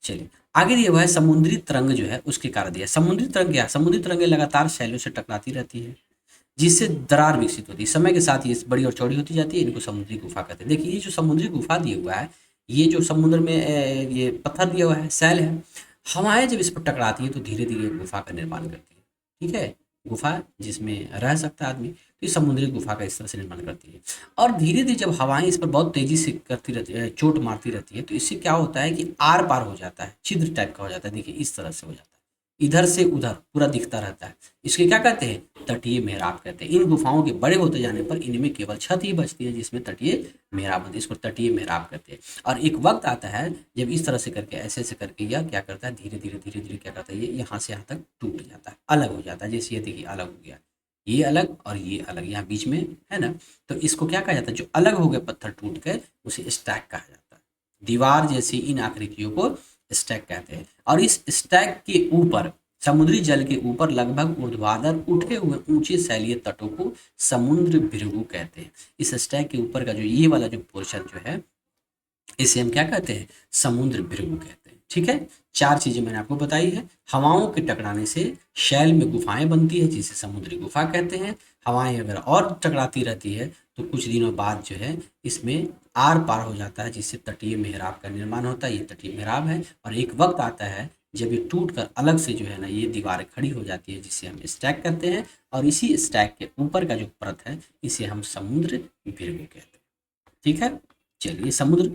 चलिए आगे दिया हुआ है समुद्री तरंग जो है उसके कारण दिया। समुद्री तरंग क्या? समुद्री तरंगें लगातार शैलों से टकराती रहती है, जिससे दरार विकसित होती है। समय के साथ ये बड़ी और चौड़ी होती जाती है। इनको समुद्री गुफा कहते हैं। देखिए ये जो समुद्री गुफा दिया हुआ है, ये जो समुद्र में ये पत्थर दिया हुआ है, शैल है, हवाएं जब इस पर टकराती है तो धीरे धीरे गुफा का निर्माण करती है। ठीक है, गुफा जिसमें रह सकता है आदमी, तो ये समुद्री गुफा का इस तरह से निर्माण करती है। और धीरे धीरे जब हवाएं इस पर बहुत तेजी से करती रहती है, चोट मारती रहती है, तो इससे क्या होता है कि आर पार हो जाता है, छिद्र टाइप का हो जाता है। देखिए इस तरह से हो जाता है, इधर से उधर पूरा दिखता रहता है। इसके क्या कहते हैं? तटीय मेहराब कहते हैं। इन गुफाओं के बड़े होते जाने पर इनमें केवल छत ही बचती है जिसमें तटीय मेहराब होती है। इसको तटीय मेहराब कहते हैं। और एक वक्त आता है जब इस तरह से करके, ऐसे ऐसे करके यह क्या करता है, धीरे धीरे धीरे धीरे क्या करता है, ये यहाँ से यहाँ तक टूट जाता है, अलग हो जाता है। जैसे ये देखिए अलग हो गया, ये अलग और ये अलग, यहाँ बीच में है ना। तो इसको क्या कहा जाता है? जो अलग हो गए पत्थर टूट के, उसे स्टैक कहा जाता है। दीवार जैसी इन आकृतियों को स्टैक कहते हैं। और इस स्टैक के ऊपर, समुद्री जल के ऊपर लगभग ऊर्ध्वाधर उठे हुए ऊंचे शैलीय तटों को समुद्र भृगु कहते हैं। इस स्टैक के ऊपर का जो ये वाला जो पोर्शन जो है, इसे हम क्या कहते हैं? समुद्र भृगु कहते हैं। ठीक है, चार चीजें मैंने आपको बताई है। हवाओं के टकराने से शैल में गुफाएं बनती है जिसे समुद्री गुफा कहते हैं। हवाएं अगर और टकराती रहती है तो कुछ दिनों बाद जो है इसमें आर पार हो जाता है, जिससे तटीय मेहराब का निर्माण होता है। ये तटीय मेहराब है। और एक वक्त आता है जब ये टूट कर अलग से जो है ना, ये दीवारें खड़ी हो जाती है, जिसे हम स्टैक कहते हैं। और इसी स्टैक के ऊपर का जो परत है, इसे हम समुद्र भृगु कहते हैं। ठीक है, चलिए समुद्र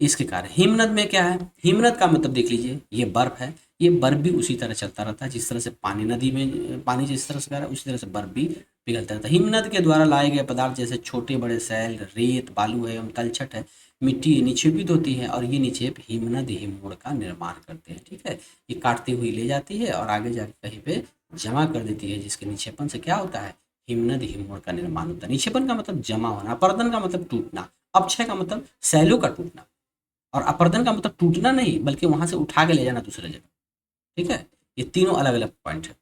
इसके कारण। हिमनद में क्या है? हिमनद का मतलब देख लीजिए, ये बर्फ है। ये बर्फ भी उसी तरह चलता रहता है जिस तरह से पानी नदी में, पानी जिस तरह से कर रहा है उसी तरह से बर्फ भी पिघलता रहता है। हिमनद के द्वारा लाए गए पदार्थ जैसे छोटे बड़े शैल, रेत, बालू है एवं तलछट है, मिट्टी निक्षेपित होती है और ये निक्षेप हिमनद हिमोड़ का निर्माण करते हैं। ठीक है, ये काटते हुए ले जाती है और आगे जाके कहीं पे जमा कर देती है, जिसके निक्षेपण से क्या होता है? हिमनद हिमोड़ का निर्माण होता है। निक्षेपण का मतलब जमा होना, अपर्दन का मतलब टूटना, अपक्षय का मतलब शैलों का टूटना, और अपर्दन का मतलब टूटना नहीं बल्कि वहां से उठा के ले जाना दूसरे जगह। ठीक है, ये तीनों अलग अलग पॉइंट है।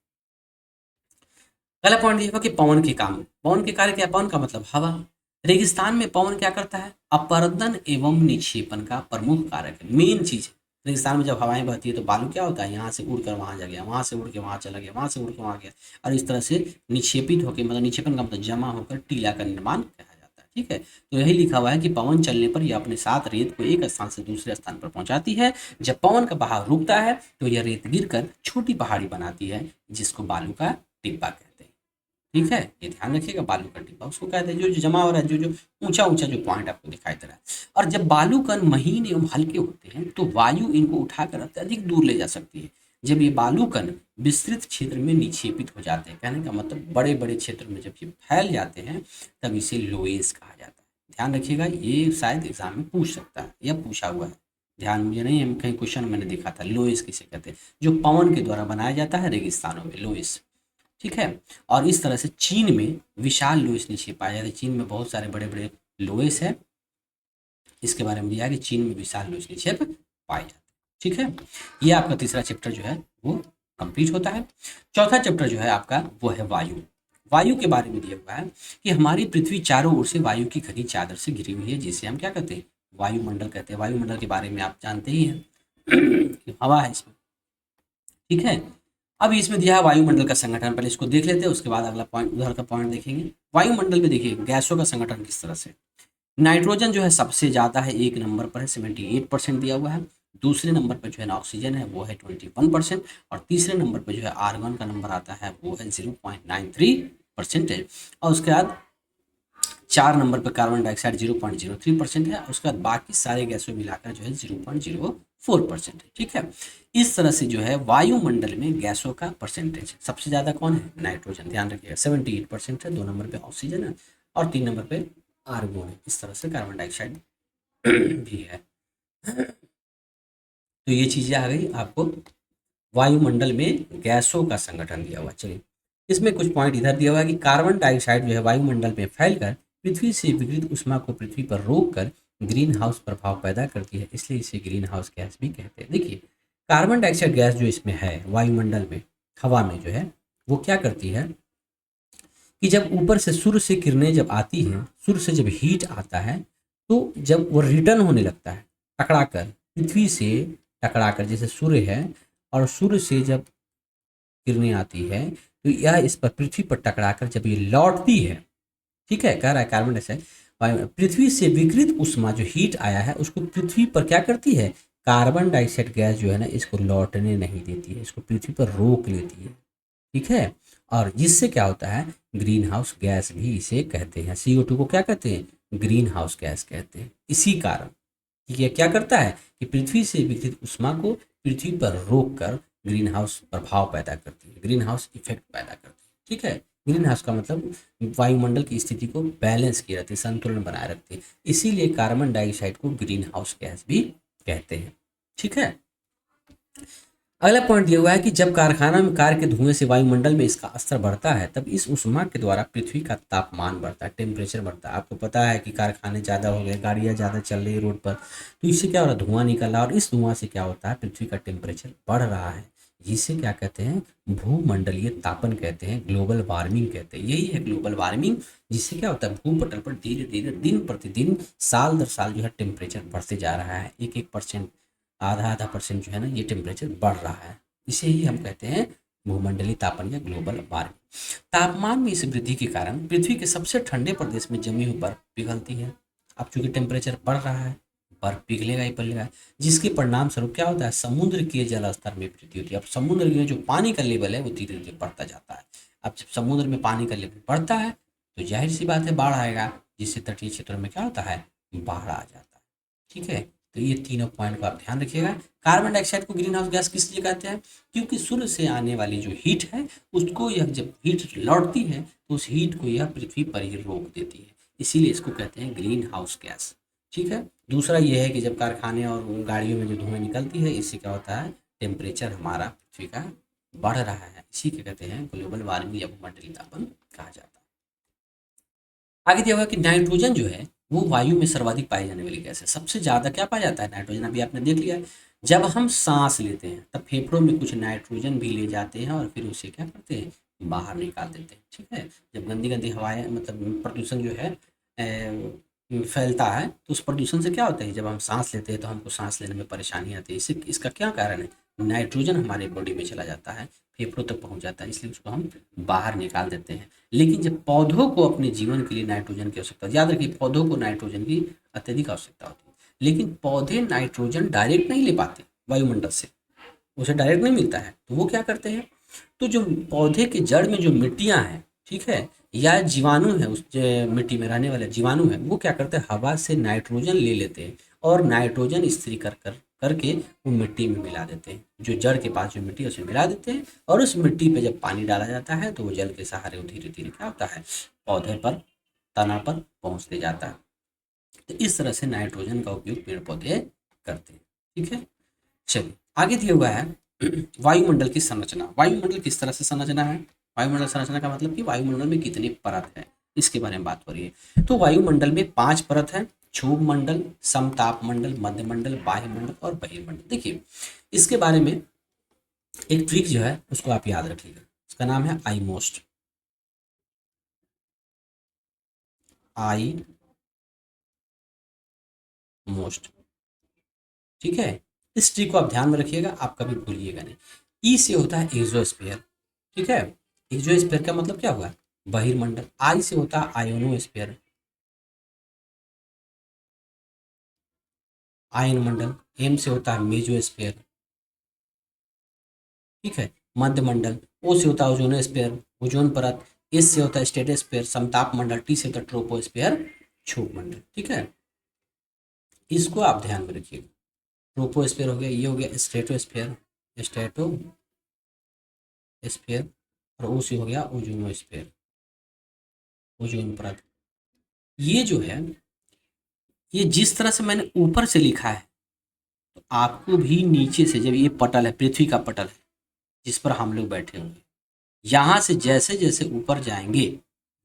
पहला पॉइंट ये होगा कि पवन के काम, पवन के कार्य क्या, पवन का मतलब हवा। रेगिस्तान में पवन क्या करता है, अपर्दन एवं निक्षेपण का प्रमुख कारक है, मेन चीज है। रेगिस्तान में जब हवाएं बहती है तो बालू क्या होता है, यहाँ से उड़कर वहां जा गया, वहां से उड़ के वहां चला गया, वहां से उड़ के वहां गया, और इस तरह से निक्षेपित होकर, मतलब निक्षेपण का मतलब जमा होकर टीला का निर्माण कहा जाता है। ठीक है, तो यही लिखा हुआ है कि पवन चलने पर यह अपने साथ रेत को एक स्थान से दूसरे स्थान पर पहुंचाती है। जब पवन का बहाव रुकता है तो यह रेत गिरकर छोटी पहाड़ी बनाती है, जिसको बालू का टिब्बा कहते हैं। ठीक है, ये ध्यान रखिएगा, बालू का टिब्बा उसको कहते हैं, जो जमा हो रहा है, जो जो ऊंचा ऊंचा जो पॉइंट आपको दिखाई दे रहा है। और जब बालू कण महीन एवं हल्के होते हैं तो वायु इनको उठाकर अत्यधिक दूर ले जा सकती है। जब ये बालू कण विस्तृत क्षेत्र में निक्षेपित हो जाते हैं, कहने का मतलब बड़े बड़े क्षेत्र में जब ये फैल जाते हैं तब इसे लोएस कहा जाता है। ध्यान रखिएगा, ये शायद एग्जाम में पूछ सकता है या पूछा हुआ है, ध्यान मुझे नहीं है, कहीं क्वेश्चन मैंने देखा था। लोएस किसे कहते हैं, जो पवन के द्वारा बनाया जाता है रेगिस्तानों में, लोएस। ठीक है, और इस तरह से चीन में विशाल लोएस निक्षेप पाया जाता है, चीन में बहुत सारे बड़े बड़े लोएस है, इसके बारे में दिया है कि चीन में विशाल लोएस निक्षेप पाए जाते हैं। ठीक है, ये आपका तीसरा चैप्टर जो है वो कंप्लीट होता है। चौथा चैप्टर जो है आपका वो है वायु। वायु के बारे में दिया हुआ है कि हमारी पृथ्वी चारों ओर से वायु की घनी चादर से घिरी हुई है, जिसे हम क्या कहते हैं, वायुमंडल कहते हैं। वायुमंडल के बारे में आप जानते ही हैं कि हवा है इसमें। ठीक है, अब इसमें दिया है वायुमंडल का संगठन, पहले इसको देख लेते हैं, उसके बाद अगला पॉइंट, उधर का पॉइंट देखेंगे। वायुमंडल में देखिए गैसों का संगठन किस तरह से, नाइट्रोजन जो है सबसे ज़्यादा है, 1 नंबर पर है, 78% दिया हुआ है। दूसरे नंबर पर जो है ना ऑक्सीजन है वो है 21%, और तीसरे नंबर पर जो है आर्गन का नंबर आता है वो है 0.93%। और उसके बाद 4 नंबर पर कार्बन डाइऑक्साइड 0.03% है, उसके बाद बाकी सारे गैसों मिलाकर जो है 0.04% है। ठीक है, इस तरह से जो है वायुमंडल में गैसों का परसेंटेज है। सबसे ज़्यादा कौन है, नाइट्रोजन, ध्यान रखिएगा 78% है, 2 नंबर पे ऑक्सीजन है, और 3 नंबर पे आर्गोन है। इस तरह से कार्बन डाइऑक्साइड भी है। तो ये चीज़ें आ गई आपको, वायुमंडल में गैसों का संगठन दिया हुआ। चलिए, इसमें कुछ पॉइंट इधर दिया हुआ है कि कार्बन डाइऑक्साइड जो है वायुमंडल में फैलकर पृथ्वी से विकिरित ऊष्मा को पृथ्वी पर रोककर ग्रीन हाउस प्रभाव पैदा करती है, इसलिए इसे ग्रीन हाउस गैस भी कहते हैं। देखिए, कार्बन डाइऑक्साइड गैस जो इसमें है वायुमंडल में, हवा में जो है, वो क्या करती है कि जब ऊपर से सूर्य से किरणें जब आती हैं, सूर्य से जब हीट आता है, तो जब वो रिटर्न होने लगता है टकराकर, पृथ्वी से टकराकर, जैसे सूर्य है और सूर्य से जब किरणें आती है तो यह इस पर पृथ्वी पर टकराकर जब ये लौटती है, ठीक है, कह रहा है कार्बन डाइऑक्साइड पृथ्वी से विकिरित ऊष्मा जो हीट आया है उसको पृथ्वी पर क्या करती है, कार्बन डाइऑक्साइड गैस जो है ना इसको लौटने नहीं देती है, इसको पृथ्वी पर रोक लेती है। ठीक है, और जिससे क्या होता है, ग्रीन हाउस गैस भी इसे कहते हैं। CO2 को क्या कहते हैं, ग्रीन हाउस गैस कहते हैं। इसी कारण ये क्या करता है कि पृथ्वी से विकिरित ऊष्मा को पृथ्वी पर रोक कर ग्रीन हाउस प्रभाव पैदा करती है, ग्रीन हाउस इफेक्ट पैदा करती है। ठीक है, ग्रीन हाउस का मतलब वायुमंडल की स्थिति को बैलेंस किए रखती है, संतुलन बनाए रखती है, इसीलिए कार्बन डाइऑक्साइड को ग्रीन हाउस गैस भी कहते हैं। ठीक है, अगला पॉइंट दिया हुआ है कि जब कारखाना में कार के धुएं से वायुमंडल में इसका स्तर बढ़ता है तब इस ऊष्मा के द्वारा पृथ्वी का तापमान बढ़ता है, टेम्परेचर बढ़ता है। आपको पता है कि कारखाने ज़्यादा हो गए, गाड़ियाँ ज़्यादा चल रही है रोड पर, तो इससे क्या हो रहा है, धुआं निकल रहा है, और इस धुआं से क्या होता है, पृथ्वी का टेम्परेचर बढ़ रहा है, जिसे क्या कहते हैं, भूमंडलीय तापन कहते हैं, ग्लोबल वार्मिंग कहते हैं। यही है ग्लोबल वार्मिंग, जिससे क्या होता है, भूपटल पर धीरे धीरे दिन प्रतिदिन साल दर साल जो है टेम्परेचर बढ़ते जा रहा है, 1-1%, आधा आधा % जो है ना ये टेम्परेचर बढ़ रहा है। इसे ही हम कहते हैं भूमंडलीय तापन या ग्लोबल वार्मिंग। तापमान में इस वृद्धि के कारण पृथ्वी के सबसे ठंडे प्रदेश में जमी हुई बर्फ पिघलती है। अब चूंकि टेम्परेचर बढ़ रहा है, बर्फ पिघलेगा ही पिघलेगा, जिसके परिणाम स्वरूप क्या होता है, समुद्र के जल स्तर में वृद्धि होती है। अब समुद्र में जो पानी का लेवल है वो धीरे धीरे बढ़ता जाता है। अब जब समुद्र में पानी का लेवल बढ़ता है तो जाहिर सी बात है बाढ़ आएगा, जिससे तटीय क्षेत्रों में क्या होता है, बाढ़ आ जाता है। ठीक है, तो ये तीनों पॉइंट को आप ध्यान रखिएगा। कार्बन डाइऑक्साइड को ग्रीन हाउस गैस किस लिए कहते हैं, क्योंकि सूर्य से आने वाली जो हीट है उसको यह जब हीट लौटती है तो उस हीट को यह पृथ्वी पर ही रोक देती है, इसीलिए इसको कहते हैं ग्रीन हाउस गैस। ठीक है, दूसरा ये है कि जब कारखाने और गाड़ियों में जो धुएं निकलती है इससे क्या होता है, टेम्परेचर हमारा पृथ्वी का बढ़ रहा है, इसी के कहते हैं ग्लोबल वार्मिंग या भूमंडलीय तापन कहा जाता है। आगे दिया हुआ कि नाइट्रोजन जो है वो वायु में सर्वाधिक पाई जाने वाली गैस है। सबसे ज़्यादा क्या पाया जाता है, नाइट्रोजन, अभी आपने देख लिया है। जब हम सांस लेते हैं तब फेफड़ों में कुछ नाइट्रोजन भी ले जाते हैं और फिर उसे क्या करते हैं, बाहर निकाल देते हैं। ठीक है, जब गंदी गंदी हवाएं मतलब प्रदूषण जो है फैलता है तो उस प्रदूषण से क्या होता है, जब हम सांस लेते हैं तो हमको सांस लेने में परेशानी आती है। इससे इसका क्या कारण है, नाइट्रोजन हमारे बॉडी में चला जाता है, फेफड़ों तक पहुंच जाता है, इसलिए उसको हम बाहर निकाल देते हैं। लेकिन जब पौधों को अपने जीवन के लिए नाइट्रोजन की आवश्यकता, याद रखिए पौधों को नाइट्रोजन की अत्यधिक आवश्यकता होती है, लेकिन पौधे नाइट्रोजन डायरेक्ट नहीं ले पाते वायुमंडल से, उसे डायरेक्ट नहीं मिलता है, तो वो क्या करते हैं, तो जो पौधे के जड़ में जो मिट्टियाँ हैं, ठीक है, या जीवाणु है, उस मिट्टी में रहने वाले जीवाणु है, वो क्या करते हैं, हवा से नाइट्रोजन ले लेते हैं और नाइट्रोजन स्थिरीकर कर करके वो मिट्टी में मिला देते हैं। जो जड़ के पास जो मिट्टी है उसमें मिला देते हैं और उस मिट्टी पे जब पानी डाला जाता है तो वो जल के सहारे वो धीरे धीरे क्या होता है, पौधे पर, तना पर पहुँचते जाता है। तो इस तरह से नाइट्रोजन का उपयोग पेड़ पौधे करते हैं। ठीक है, चलिए आगे दिया हुआ है वायुमंडल की संरचना। वायुमंडल किस तरह से संरचना है, वायुमंडल संरचना का मतलब कि वायुमंडल में कितनी परत है, इसके बारे में बात हो रही है। तो वायुमंडल में 5 परत है, क्षोभ मंडल, समताप मंडल, मध्य मंडल, बाह्य मंडल और बहिर्मंडल। देखिए इसके बारे में एक ट्रिक जो है उसको आप याद रखिएगा, उसका नाम है आई मोस्ट। आई मोस्ट, ठीक है, इस ट्रिक को आप ध्यान में रखिएगा, आप कभी भूलिएगा नहीं। ई से होता है एक्सोस्फीयर, ठीक है, एक्सोस्फीयर का मतलब क्या हुआ, बहिर्मंडल। आई से होता है आयोनोस्फीयर, आयन मंडल। एम से होता है मेजोस्फीयर, ठीक है, मध्य मंडल। ओ से होता है ओजोनोस्फीयर, ओजोन परत। एस से होता है स्ट्रेटोस्फीयर, समताप मंडल। टी से होता है ट्रोपोस्फीयर, क्षोभ मंडल। ठीक है, इसको आप ध्यान में रखिएगा। ट्रोपोस्फीयर हो गया, ये हो गया स्ट्रेटोस्फीयर, स्ट्रेटोस्फीयर, और ओ से हो गया ओजोनोस्फीयर, ओजोन परत। ये जो है, ये जिस तरह से मैंने ऊपर से लिखा है, तो आपको भी नीचे से, जब ये पटल है, पृथ्वी का पटल है जिस पर हम लोग बैठे होंगे, यहाँ से जैसे जैसे ऊपर जाएंगे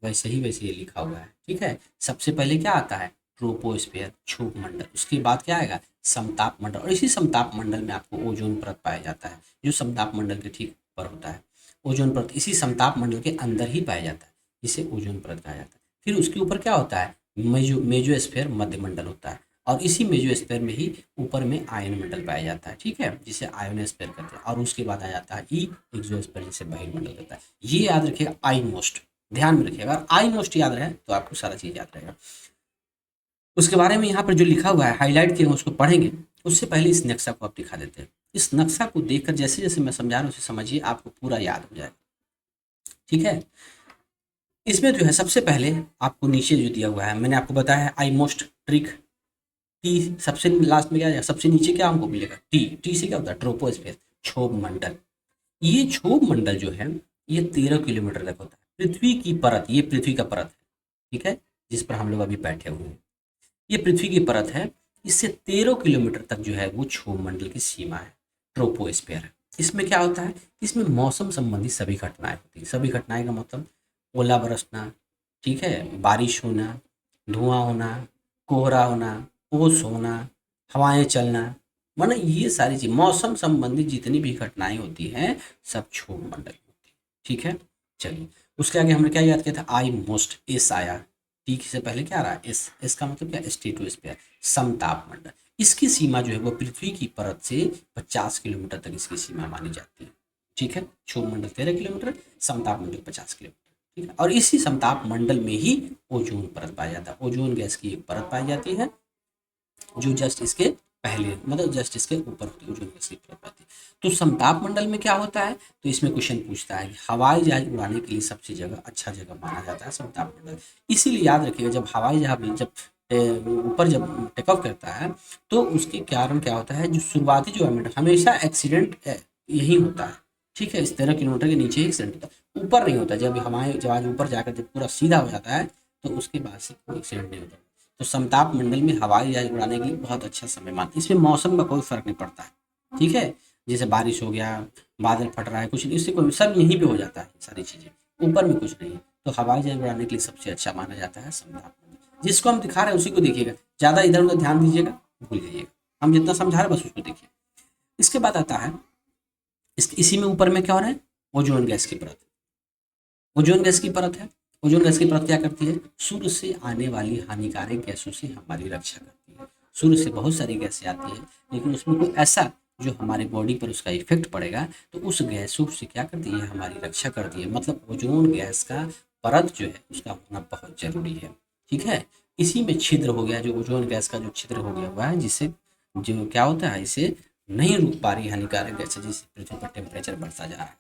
वैसे ये लिखा हुआ है। ठीक है, सबसे पहले क्या आता है, ट्रोपोस्फीयर, क्षोभ मंडल, उसके बाद क्या आएगा, समताप मंडल, और इसी समताप मंडल में आपको ओजोन परत पाया जाता है, जो समताप मंडल के ठीक ऊपर होता है। ओजोन परत इसी समताप मंडल के अंदर ही पाया जाता है, जिसे ओजोन परत कहा जाता है। फिर उसके ऊपर क्या होता है, मेजोस्फीयर, मध्य मंडल होता है, और इसी मेजोस्फीयर में ही ऊपर में आयन मंडल पाया जाता है। ठीक है, जिसे आयोनोस्फीयर कहते हैं, और उसके बाद आ जाता है ई एक्सोस्फीयर, जिसे बहिर्मंडल कहता है। ये याद रखिएगा, आई मोस्ट ध्यान में रखिएगा, अगर आई मोस्ट याद रहे तो आपको सारा चीज याद रहेगा। उसके बारे में यहाँ पर जो लिखा हुआ है, हाईलाइट किए उसको पढ़ेंगे, उससे पहले इस नक्शा को आप दिखा देते हैं। इस नक्शा को देखकर जैसे जैसे मैं समझा रहा हूँ उसे समझिए, आपको पूरा याद हो जाएगा। ठीक है, इसमें जो है सबसे पहले आपको नीचे जो दिया हुआ है, मैंने आपको बताया है आई मोस्ट ट्रिक। टी सबसे लास्ट में क्या जाएगा, सबसे नीचे क्या हमको मिलेगा, टी। टी से क्या होता है, ट्रोपोस्फीयर, क्षोभ मंडल। ये क्षोभ मंडल जो है ये 13 किलोमीटर तक होता है। पृथ्वी की परत, ये पृथ्वी का परत है, ठीक है, जिस पर हम लोग अभी बैठे हुए हैं, ये पृथ्वी की परत है। इससे 13 किलोमीटर तक जो है वो क्षोभ मंडल की सीमा है, ट्रोपोस्फीयर है। इसमें क्या होता है, इसमें मौसम संबंधी सभी घटनाएं होती हैं। सभी घटनाएं का मतलब ओला बरसना, ठीक है, बारिश होना, धुआं होना, कोहरा होना, ओस होना, हवाएं चलना, माने ये सारी चीज मौसम संबंधी जितनी भी घटनाएं होती हैं सब क्षोभ मंडल में होती है। ठीक है, चलिए उसके आगे हमने क्या याद किया था, आई मोस्ट, एस आया। टी से पहले क्या आ रहा है, एस। एस का मतलब क्या, स्ट्रेटोस्फीयर, समताप मंडल। इसकी सीमा जो है वो पृथ्वी की परत से 50 किलोमीटर तक इसकी सीमा मानी जाती है। ठीक है, क्षोभ मंडल 13 किलोमीटर, समताप मंडल 50 किलोमीटर। ठीक है, और इसी समताप मंडल में ही ओजोन परत पाया जाता है। ओजोन गैस की एक परत पाई जाती है जो जस्ट इसके पहले, मतलब जस्ट इसके ऊपर होती है, ओजोन गैस की परत पाती है। तो समताप मंडल में क्या होता है, तो इसमें क्वेश्चन पूछता है कि हवाई जहाज उड़ाने के लिए सबसे जगह अच्छा जगह माना जाता है समताप मंडल। इसीलिए याद रखिएगा, जब हवाई जहाज जब ऊपर जब टेक ऑफ करता है तो उसके कारण क्या होता है, जो शुरुआती जो है हमेशा एक्सीडेंट यही होता है। ठीक है, इस 13 किलोमीटर के नीचे ही एक्सीडेंट होता है, ऊपर नहीं होता। जब हवाई जहाज ऊपर जाकर जब पूरा सीधा हो जाता है तो उसके बाद से कोई एक्सीडेंट नहीं होता। तो समताप मंडल में हवाई जहाज उड़ाने के लिए बहुत अच्छा समय मानते हैं। इसमें मौसम का कोई फर्क नहीं पड़ता है। ठीक है, जैसे बारिश हो गया, बादल फट रहा है, कुछ नहीं, इससे कोई, सब यहीं पे हो जाता है सारी चीजें, ऊपर में कुछ नहीं है। तो हवाई जहाज उड़ाने के लिए सबसे अच्छा माना जाता है समताप मंडल। जिसको हम दिखा रहे हैं उसी को देखिएगा, ज्यादा इधर उधर ध्यान दीजिएगा, भूल जाइएगा। हम जितना समझा रहे हैं बस उसको देखिए। इसके बाद आता है इसी में ऊपर में क्या हो रहा है, ओजोन गैस की परत। ओजोन गैस की परत है। ओजोन गैस की परत क्या करती है? सूर्य से आने वाली हानिकारक गैसों से हमारी रक्षा करती है। सूर्य से बहुत सारी गैसें आती है, लेकिन उसमें कोई ऐसा जो हमारे बॉडी पर उसका इफेक्ट पड़ेगा तो उस गैसों से क्या करती है? हमारी रक्षा करती है। मतलब ओजोन गैस का परत जो है उसका होना बहुत जरूरी है। ठीक है, इसी में छिद्र हो गया, जो ओजोन गैस का जो छिद्र हो गया हुआ है, जिससे जो क्या होता है, इसे नहीं रुक पा रही हानिकारक गैसें, जिससे पृथ्वी पर टेम्परेचर बढ़ता जा रहा है।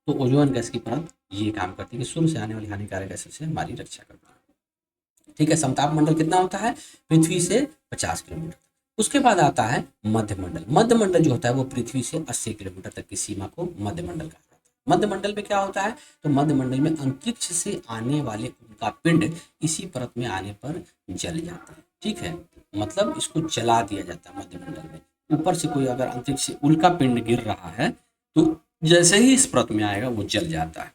तो ओजोन गैस की परत ये काम करती है कि सूर्य से आने वाली हानिकारक गैसों से हमारी रक्षा करती है। ठीक है, समताप मंडल कितना होता है? पृथ्वी से 50 किलोमीटर। उसके बाद आता है मध्य मंडल। मध्य मंडल जो होता है वो पृथ्वी से 80 किलोमीटर तक की सीमा को मध्य मंडल कहा जाता है। मध्य मंडल में क्या होता है? तो मध्य मंडल में अंतरिक्ष से आने वाले उनका पिंड इसी परत में आने पर जल जाता है। ठीक है, मतलब इसको जला दिया जाता है मध्य मंडल में। ऊपर से कोई अगर अंतरिक्ष से उल्का पिंड गिर रहा है तो जैसे ही इस परत में आएगा वो जल जाता है।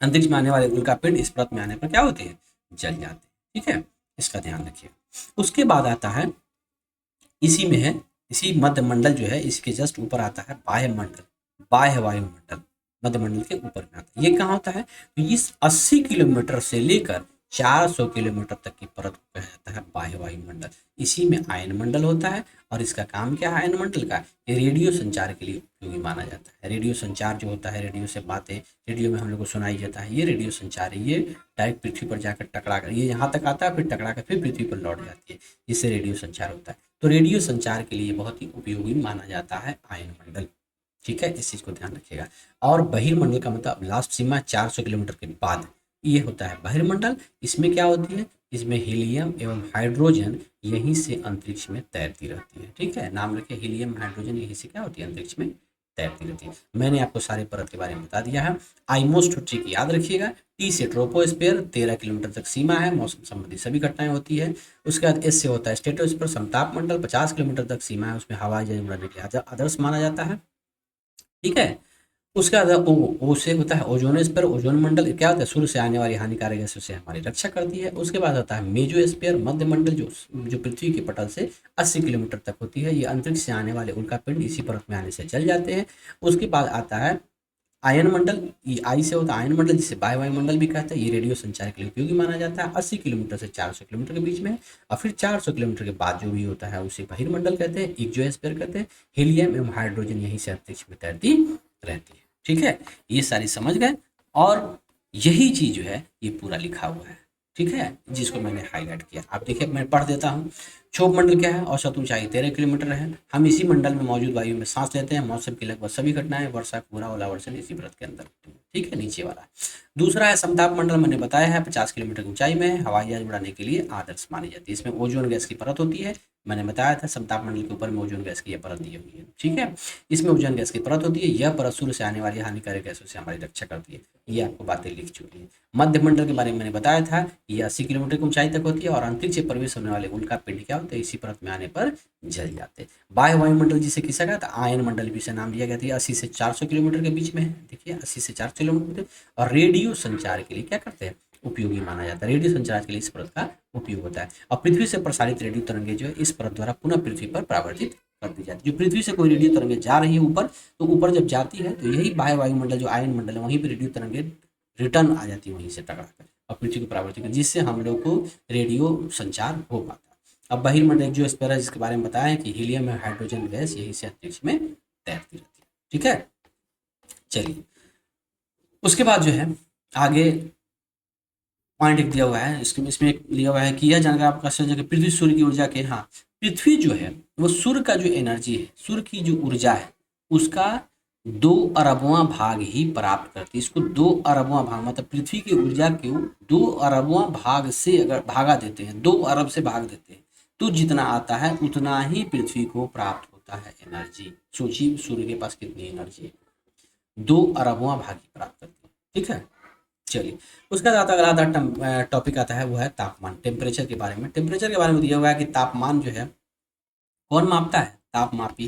अंतरिक्ष में आने वाले उल्का पिंड इस परत में आने पर क्या होते हैं? जल जाते हैं। ठीक है, इसका ध्यान रखिए। उसके बाद आता है, इसी में है, इसी मध्य मंडल जो है इसके जस्ट ऊपर आता है बाह्य मंडल, बाह्य वायुमंडल। मध्य मंडल के ऊपर में आता है। ये कहाँ होता है? तो इस 80 किलोमीटर से लेकर 400 किलोमीटर तक की परत को कहा जाता है बाह्य वायुमंडल। इसी में आयन मंडल होता है। और इसका काम क्या है आयन मंडल का? ये रेडियो संचार के लिए उपयोगी माना जाता है। रेडियो संचार जो होता है, रेडियो से बातें रेडियो में हम लोग को सुनाई जाता है, ये रेडियो संचार है। ये डायरेक्ट पृथ्वी पर जाकर टकरा कर, ये यहाँ तक आता है, फिर टकरा कर फिर पृथ्वी पर लौट जाती है। इससे रेडियो संचार होता है। तो रेडियो संचार के लिए बहुत ही उपयोगी माना जाता है आयन मंडल। ठीक है, इस चीज को ध्यान रखिएगा। और बहिर्मंडल का मतलब लास्ट सीमा 400 किलोमीटर के बाद ये होता है बहिर्मंडल। इसमें क्या होती है? इसमें हीलियम एवं हाइड्रोजन यहीं से अंतरिक्ष में तैरती रहती है। ठीक है, नाम रखिए, हीलियम हाइड्रोजन यहीं से क्या होती है? अंतरिक्ष में तैरती रहती है। मैंने आपको सारे परत के बारे में बता दिया है। आइमोस्ट ट्रिक याद रखिएगा। टी से ट्रोपोस्फेयर 13 किलोमीटर तक सीमा है, मौसम संबंधी सभी घटनाएं होती है। उसके बाद एस से होता है स्ट्रेटोस्फेयर, समताप मंडल 50 किलोमीटर तक सीमा है, उसमें हवाई जहाज उड़ाने के लिए आदर्श माना जाता है। ठीक है, उसके बाद ओ से होता है ओजोनोस्फीयर। ओजोन मंडल क्या होता है? सूर्य से आने वाली हानिकारक गैसों से हमारी रक्षा करती है। उसके बाद होता है मेजोस्फीयर, मध्य मंडल, जो पृथ्वी के पटल से 80 किलोमीटर तक होती है। ये अंतरिक्ष से आने वाले उल्कापिंड इसी परत में आने से जल जाते हैं। उसके बाद आता है आयन मंडल। ये आई से होता है आयन मंडल, जिसे बाह्य वायुमंडल भी कहते हैं। ये रेडियो संचार के लिए उपयोगी माना जाता है। 80 किलोमीटर से 400 किलोमीटर के बीच में है। और फिर 400 किलोमीटर के बाद जो भी होता है उसे बहिर्मंडल कहते हैं, एक्सोस्फीयर कहते हैं। हीलियम एवं हाइड्रोजन यहीं से अंतरिक्ष में तैरती रहती है। ठीक है, ये सारी समझ गए। और यही चीज जो है ये पूरा लिखा हुआ है। ठीक है, जिसको मैंने हाईलाइट किया। आप देखिए, मैं पढ़ देता हूँ। क्षोभ मंडल क्या है? औसत ऊंचाई 13 किलोमीटर है। हम इसी मंडल में मौजूद वायु में सांस लेते हैं। मौसम की लगभग सभी घटनाएं, वर्षा, कोहरा, ओलावर्षण इसी व्रत के अंदर होती है। ठीक है, नीचे वाला। दूसरा है समताप मंडल, मैंने बताया है 50 किलोमीटर की ऊंचाई में है, हवाई जहाज उड़ाने के लिए आदर्श मानी जाती है। इसमें ओजोन गैस की परत होती है। मैंने बताया था समताप मंडल के ऊपर में ओजोन गैस की यह परत दी हुई है। ठीक है, इसमें ओजोन गैस की परत होती है। यह परत सूर्य से आने वाली हानिकारक गैसों से हमारी रक्षा करती है। ये आपको बातें लिख चुकी है। मध्य मंडल के बारे में मैंने बताया था, ये 80 किलोमीटर की ऊंचाई तक होती है। और अंतरिक्ष से प्रवेश होने वाले उल्का पिंड क्या होते हैं? इसी परत में आने पर जल जाते हैं। बाह्य वायुमंडल जिसे किसा गया था आयन मंडल भी से नाम दिया गया था। 80 से 400 किलोमीटर के बीच में है। देखिए 80 से 400 किलोमीटर। और रेडियो संचार के लिए क्या करते हैं? उपयोगी माना जाता है। रेडियो संचार के लिए इस परत का उपयोग होता है। और पृथ्वी से प्रसारित रेडियो तरंगे जो है इस परत द्वारा पुनः पृथ्वी पर परावर्तित कर दी जाती है। जो पृथ्वी से कोई रेडियो तरंगे जा रही है ऊपर, तो ऊपर जब जाती है तो यही बाह्य वायुमंडल जो आयन मंडल है वहीं पर रेडियो तरंगे रिटर्न आ जाती है वहीं से टकरा कर और पृथ्वी को परावर्तित कर, जिससे हम लोग को रेडियो संचार हो पाता है। अब बहिर्मंडल जो स्पेयर है, जिसके बारे में बताया है कि हीलियम और हाइड्रोजन गैस यहीं से अंतरिक्ष में तैरती रहती है। ठीक है, चलिए उसके बाद जो है आगे पॉइंट एक दिया हुआ है। इसमें एक लिया हुआ है कि यह जानकर आपका आश्चर्य कि पृथ्वी सूर्य की ऊर्जा के, हाँ, पृथ्वी जो है वो सूर्य का जो एनर्जी है, सूर्य की जो ऊर्जा है उसका 2 अरबवां भाग ही प्राप्त करती है। इसको 2 अरबवां भाग, मतलब पृथ्वी की ऊर्जा को 2 अरबवां भाग से अगर भागा देते हैं, 2 अरब से भाग देते हैं, तो जितना आता है उतना ही पृथ्वी को प्राप्त होता है एनर्जी। सोचिए सूर्य के पास कितनी एनर्जी है, 2 अरबवां भाग ही प्राप्त करती है। ठीक है, चलिए उसका बाद अगला टॉपिक आता है वो है तापमान, टेम्परेचर के बारे में। टेम्परेचर के बारे में दिया हुआ है कि तापमान जो है कौन मापता है? तापमापी।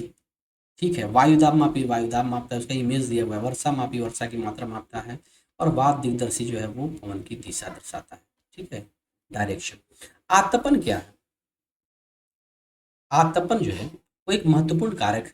ठीक है, वायुदाब मापी वायुदाब मापता है, उसका इमेज दिया हुआ है। वर्षा मापी वर्षा की मात्रा मापता है। और वात दिग्दर्शी जो है वो पवन की दिशा दर्शाता है। ठीक है, डायरेक्शन। आतपन क्या है? आतपन जो है वो एक महत्वपूर्ण कारक है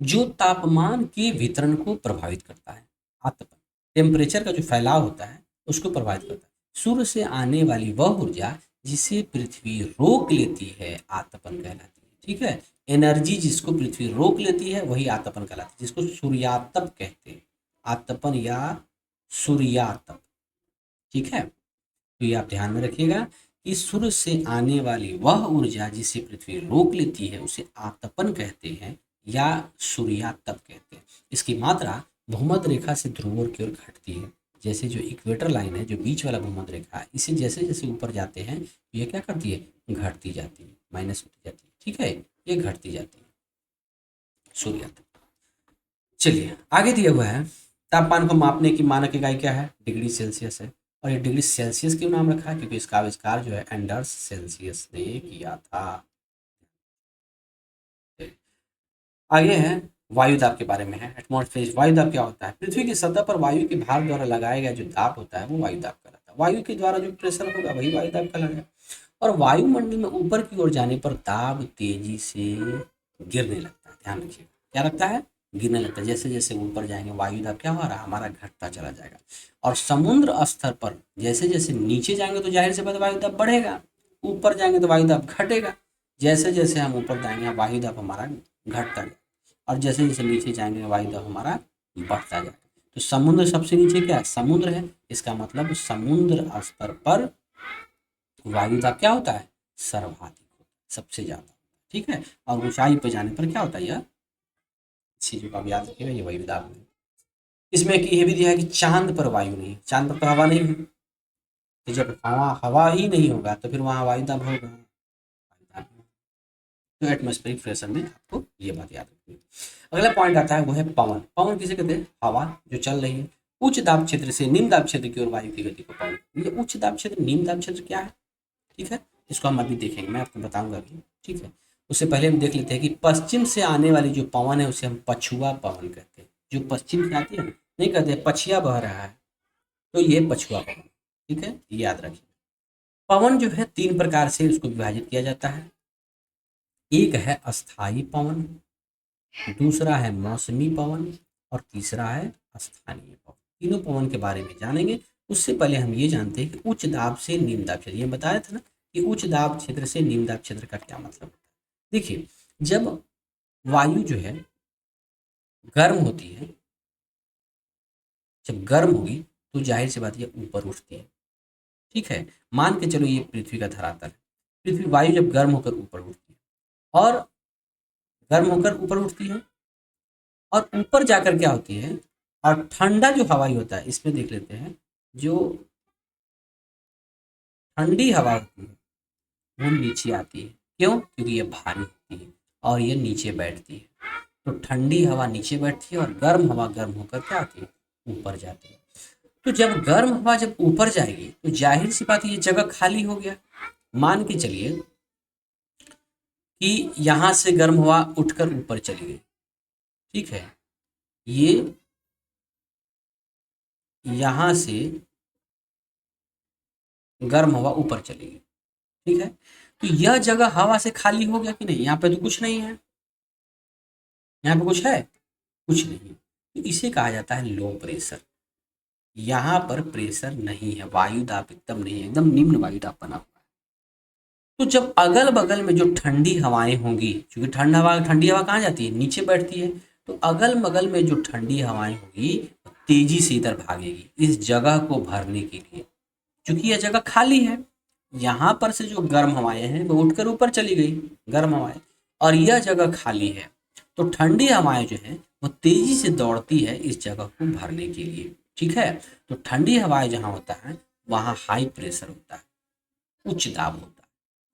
जो तापमान के वितरण को प्रभावित करता है। आतपन टेम्परेचर का जो फैलाव होता है उसको प्रभावित करता है। सूर्य से आने वाली वह ऊर्जा जिसे पृथ्वी रोक लेती है आतपन कहलाती है। ठीक है, एनर्जी जिसको पृथ्वी रोक लेती है वही आतपन कहलाती है, जिसको सूर्यातप कहते हैं, आतपन या सूर्यातप। ठीक है, तो ये आप ध्यान में रखिएगा कि सूर्य से आने वाली वह ऊर्जा जिसे पृथ्वी रोक लेती है उसे आतपन कहते हैं या सूर्यातप कहते हैं। इसकी मात्रा भूमध्य रेखा से ध्रुवों की ओर घटती है। जैसे जो इक्वेटर लाइन है, जो बीच वाला भूमध्य रेखा है, इसे जैसे जैसे ऊपर जाते हैं ये क्या करती है, घटती जाती है, माइनस होती जाती है। ठीक है, ये घटती जाती है सूर्यातप। चलिए आगे दिया हुआ है, तापमान को मापने की मानक इकाई क्या है, डिग्री सेल्सियस है। और ये डिग्री सेल्सियस क्यों नाम रखा है, क्योंकि इसका आविष्कार जो है एंडर्स सेल्सियस ने किया था। आगे है वायु दाब के बारे में है, एटमॉस्फेरिक वायु दाब क्या होता है, पृथ्वी की सतह पर वायु के भार द्वारा लगाया गया जो दाब होता है वो वायु दाब कहलाता है। वायु के द्वारा जो प्रेशर होगा वही वायु दाब कहलाएगा। और वायुमंडल में ऊपर की ओर जाने पर दाब तेजी से गिरने लगता है। ध्यान रखिएगा, क्या लगता है, गिरने लगता है। जैसे जैसे ऊपर जाएंगे वायु दाब क्या हो रहा है, हमारा घटता चला जाएगा। और समुद्र स्तर पर जैसे जैसे नीचे जाएंगे तो जाहिर सी बात वायु दाब बढ़ेगा, ऊपर जाएंगे तो वायु दाब घटेगा। जैसे जैसे हम ऊपर जाएंगे वायु दाब हमारा घटता जाएगा, और जैसे जैसे नीचे जाएंगे वायु दाब हमारा बढ़ता जाएगा। तो समुद्र सबसे नीचे क्या है, समुद्र है, इसका मतलब समुद्र स्तर पर वायु दाब क्या होता है, सर्वाधिक होता है, सबसे ज्यादा। ठीक है, और ऊंचाई पर जाने पर क्या होता है, यह चीजों का आप याद रखिएगा, ये वायु दाब है। इसमें कि ये भी दिया है कि चांद पर वायु नहीं, चांद पर तो हवा नहीं है, तो जब हवा हवा ही नहीं होगा तो फिर वहां वायु दाब होगा, तो एटमॉस्फेरिक प्रेशर में आपको ये बात याद रखनी है। अगला पॉइंट आता है वो है पवन। पवन किसे कहते हैं, हवा जो चल रही है उच्च दाब क्षेत्र से निम्न दाब क्षेत्र की ओर वायु की गति को पवन। ये उच्च दाब क्षेत्र निम्न दाब क्षेत्र क्या है, ठीक है, इसको हम अभी देखेंगे, मैं आपको बताऊंगा अभी। ठीक है, उससे पहले हम देख लेते हैं कि पश्चिम से आने वाली जो पवन है उसे हम पछुआ पवन कहते हैं। जो पश्चिम से आती है ना, नहीं कहते पछिया बह रहा है, तो ये पछुआ पवन। ठीक है, याद रखिए। पवन जो है तीन प्रकार से उसको विभाजित किया जाता है। एक है अस्थाई पवन, दूसरा है मौसमी पवन, और तीसरा है स्थानीय पवन। तीनों पवन के बारे में जानेंगे। उससे पहले हम ये जानते हैं कि उच्च दाब से निम्न दाब क्षेत्र, ये बताया था ना कि उच्च दाब क्षेत्र से निम्न दाब क्षेत्र का क्या मतलब होता है। देखिए, जब वायु जो है गर्म होती है, जब गर्म होगी तो जाहिर सी बात ये ऊपर उठती है। ठीक है, मान के चलो ये पृथ्वी का धरातल है, पृथ्वी वायु जब गर्म होकर ऊपर उठती है, और गर्म होकर ऊपर उठती है, और ऊपर जाकर क्या होती है, और ठंडा जो हवाई होता है, इसमें देख लेते हैं, जो ठंडी हवा होती है वो नीचे आती है। क्यों, क्योंकि ये भारी होती है और ये नीचे बैठती है। तो ठंडी हवा नीचे बैठती है और गर्म हवा गर्म होकर क्या आती है, ऊपर जाती है। तो जब गर्म हवा जब ऊपर जाएगी तो जाहिर सी बात ये जगह खाली हो गया। मान के चलिए कि यहां से गर्म हवा उठकर ऊपर चली गई। ठीक है, ये यहां से गर्म हवा ऊपर चली गई। ठीक है, तो यह जगह हवा से खाली हो गया कि नहीं, यहाँ पे तो कुछ नहीं है, यहाँ पे कुछ है, कुछ नहीं। तो इसे कहा जाता है लो प्रेशर। यहाँ पर प्रेशर नहीं है, वायु दाब एकदम नहीं है, एकदम निम्न वायु दाब बना हुआ है। तो जब अगल बगल में जो ठंडी हवाएं होंगी, क्योंकि ठंडी हवा कहाँ जाती है, नीचे बैठती है, तो अगल बगल में जो ठंडी हवाएं होगी तेजी से इधर भागेगी इस जगह को भरने के लिए, क्योंकि यह जगह खाली है। यहाँ पर से जो गर्म हवाएं हैं वो उठकर ऊपर चली गई, गर्म हवाएं, और यह जगह खाली है। तो ठंडी हवाएं जो है वो तेजी से दौड़ती है इस जगह को भरने के लिए। ठीक है, तो ठंडी हवाएं जहाँ होता है वहाँ हाई प्रेशर होता है, उच्च दाब होता है।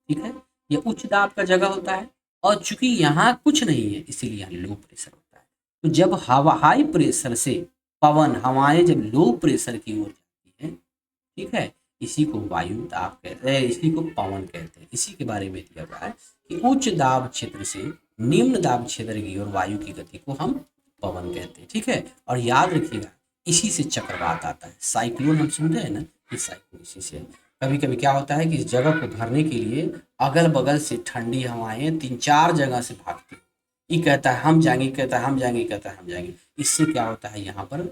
ठीक है, ये उच्च दाब का जगह होता है, और चूंकि यहाँ कुछ नहीं है इसीलिए यहाँ लो प्रेशर होता है। तो जब हवा हाई प्रेशर से पवन हवाएं जब लो प्रेशर की ओर जाती है, ठीक है, इसी को वायु दाब कहते हैं, इसी को पवन कहते हैं। इसी के बारे में दिया गया है कि उच्च दाब क्षेत्र से निम्न दाब क्षेत्र की ओर वायु की गति को हम पवन कहते हैं। ठीक है, और याद रखिएगा इसी से चक्रवात आता है, साइक्लोन हम सुनते हैं ना, ये साइक्लोन इसी से। कभी कभी क्या होता है कि इस जगह को भरने के लिए अगल बगल से ठंडी हवाएं 3-4 जगह से भागती, ये कहता है हम जाएंगे, कहता है हम जाएंगे, कहता है हम जाएंगे। इससे क्या होता है, यहाँ पर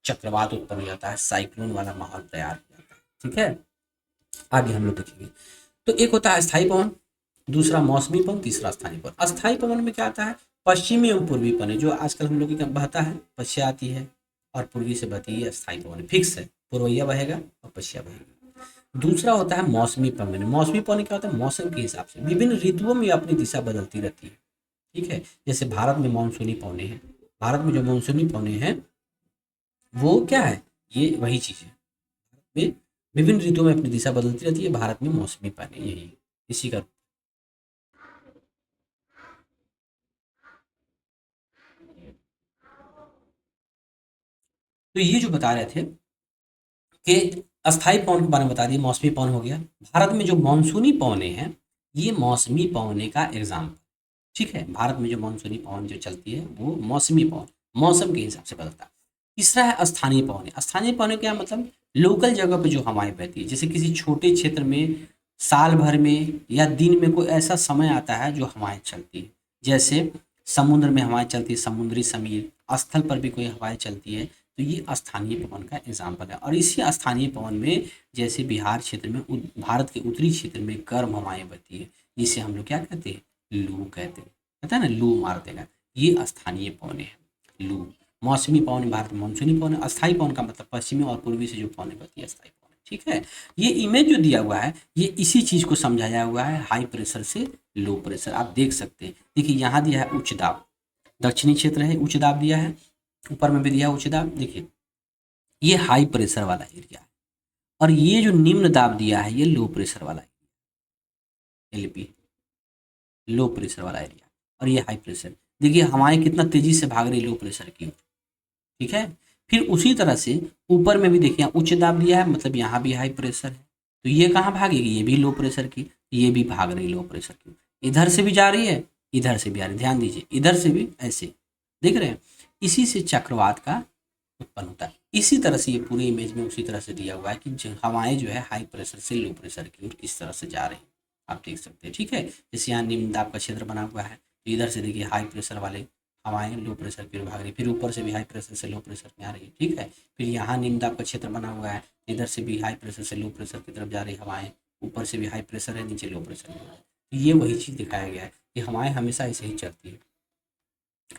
चक्रवात उत्पन्न हो जाता है, साइक्लोन वाला माहौल तैयार हो जाता है। ठीक है, आगे हम लोग देखेंगे। तो एक होता है स्थायी पवन, दूसरा मौसमी पवन, तीसरा स्थानीय पवन। अस्थायी पवन में क्या आता है, पश्चिमी एवं पूर्वी पवन जो आजकल हम लोग के यहाँ बहता है, पश्चिम आती है और पूर्वी से बहती है, स्थायी पवन फिक्स है, पूर्वैया बहेगा और पश्चिम बहेगा। दूसरा होता है मौसमी पवन। मौसमी पवन क्या होता है, मौसम के हिसाब से विभिन्न ऋतुओं में अपनी दिशा बदलती रहती है। ठीक है, जैसे भारत में मानसूनी पवने हैं, भारत में जो मानसूनी पवने हैं वो क्या है, ये वही चीज है, में विभिन्न ऋतुओं में अपनी दिशा बदलती रहती है, भारत में मौसमी पवने यही है, इसी का। तो ये जो बता रहे थे कि अस्थायी पवन के बारे में बता दिए, मौसमी पवन हो गया। भारत में जो मानसूनी पवने हैं, ये मौसमी पवने का एग्जाम्पल। ठीक है, भारत में जो मानसूनी पवन जो चलती है वो मौसमी पवन, मौसम के हिसाब से बदलता है। तीसरा है स्थानीय पवन। स्थानीय पवन क्या मतलब, लोकल जगह पे जो हवाएं बहती है, जैसे किसी छोटे क्षेत्र में साल भर में या दिन में कोई ऐसा समय आता है जो हवाएं चलती है। जैसे समुद्र में हवाएं चलती है, समुद्री समीर, स्थल पर भी कोई हवाएं चलती है, तो ये स्थानीय पवन का एग्जाम्पल है। और इसी स्थानीय पवन में जैसे बिहार क्षेत्र में, भारत के उत्तरी क्षेत्र में गर्म हवाएं बहती है, जिसे हम लोग क्या कहते हैं, लू कहते हैं। पता है ना, लू मार देगा, ये स्थानीय पवन है लू। मौसमी पवन भारत में मानसूनी पवन है। अस्थायी पवन का मतलब पश्चिमी और पूर्वी से जो पवनें बहती है, अस्थायी पवन। ठीक है, ये इमेज जो दिया हुआ है ये इसी चीज को समझाया हुआ है, हाई प्रेशर से लो प्रेशर। आप देख सकते हैं, देखिए यहाँ दिया है उच्च दाब, दक्षिणी क्षेत्र है, उच्च दाब दिया है, ऊपर में भी दिया है उच्च दाब। देखिए ये हाई प्रेशर वाला एरिया है, और ये जो निम्न दाब दिया है ये लो प्रेशर वाला एलपी, लो प्रेशर वाला एरिया, और ये हाई प्रेशर। देखिए हवाएं कितना तेजी से भाग रही लो प्रेशर की ओर। ठीक है, फिर उसी तरह से ऊपर में भी देखिए उच्च दाब दिया है, मतलब यहाँ भी हाई प्रेशर है, तो ये कहाँ भागेगी, ये भी लो प्रेशर की, ये भी भाग रही लो प्रेशर की। इधर से भी जा रही है, इधर से भी आ रही है, ध्यान दीजिए, इधर से भी ऐसे देख रहे हैं। इसी से चक्रवात का उत्पन्न होता है। इसी तरह से ये पूरे इमेज में उसी तरह से दिया हुआ है कि हवाएं जो है हाई प्रेशर से लो प्रेशर की ओर किस तरह से जा रही हैं, आप देख सकते हैं। ठीक है, जैसे यहाँ निम्न दाब का क्षेत्र बना हुआ है, तो इधर से देखिए हाई प्रेशर वाले हवाएं लो प्रेशर की ओर भाग रही, फिर ऊपर से भी हाई प्रेशर से लो प्रेशर में आ रही है। ठीक है, फिर यहाँ निम्न दाब का क्षेत्र बना हुआ है, इधर से भी हाई प्रेशर से लो प्रेशर की तरफ जा रही हवाएं, ऊपर से भी हाई प्रेशर है, नीचे लो प्रेशर में है। तो ये वही चीज़ दिखाया गया है कि हवाएं हमेशा ऐसे ही चलती है।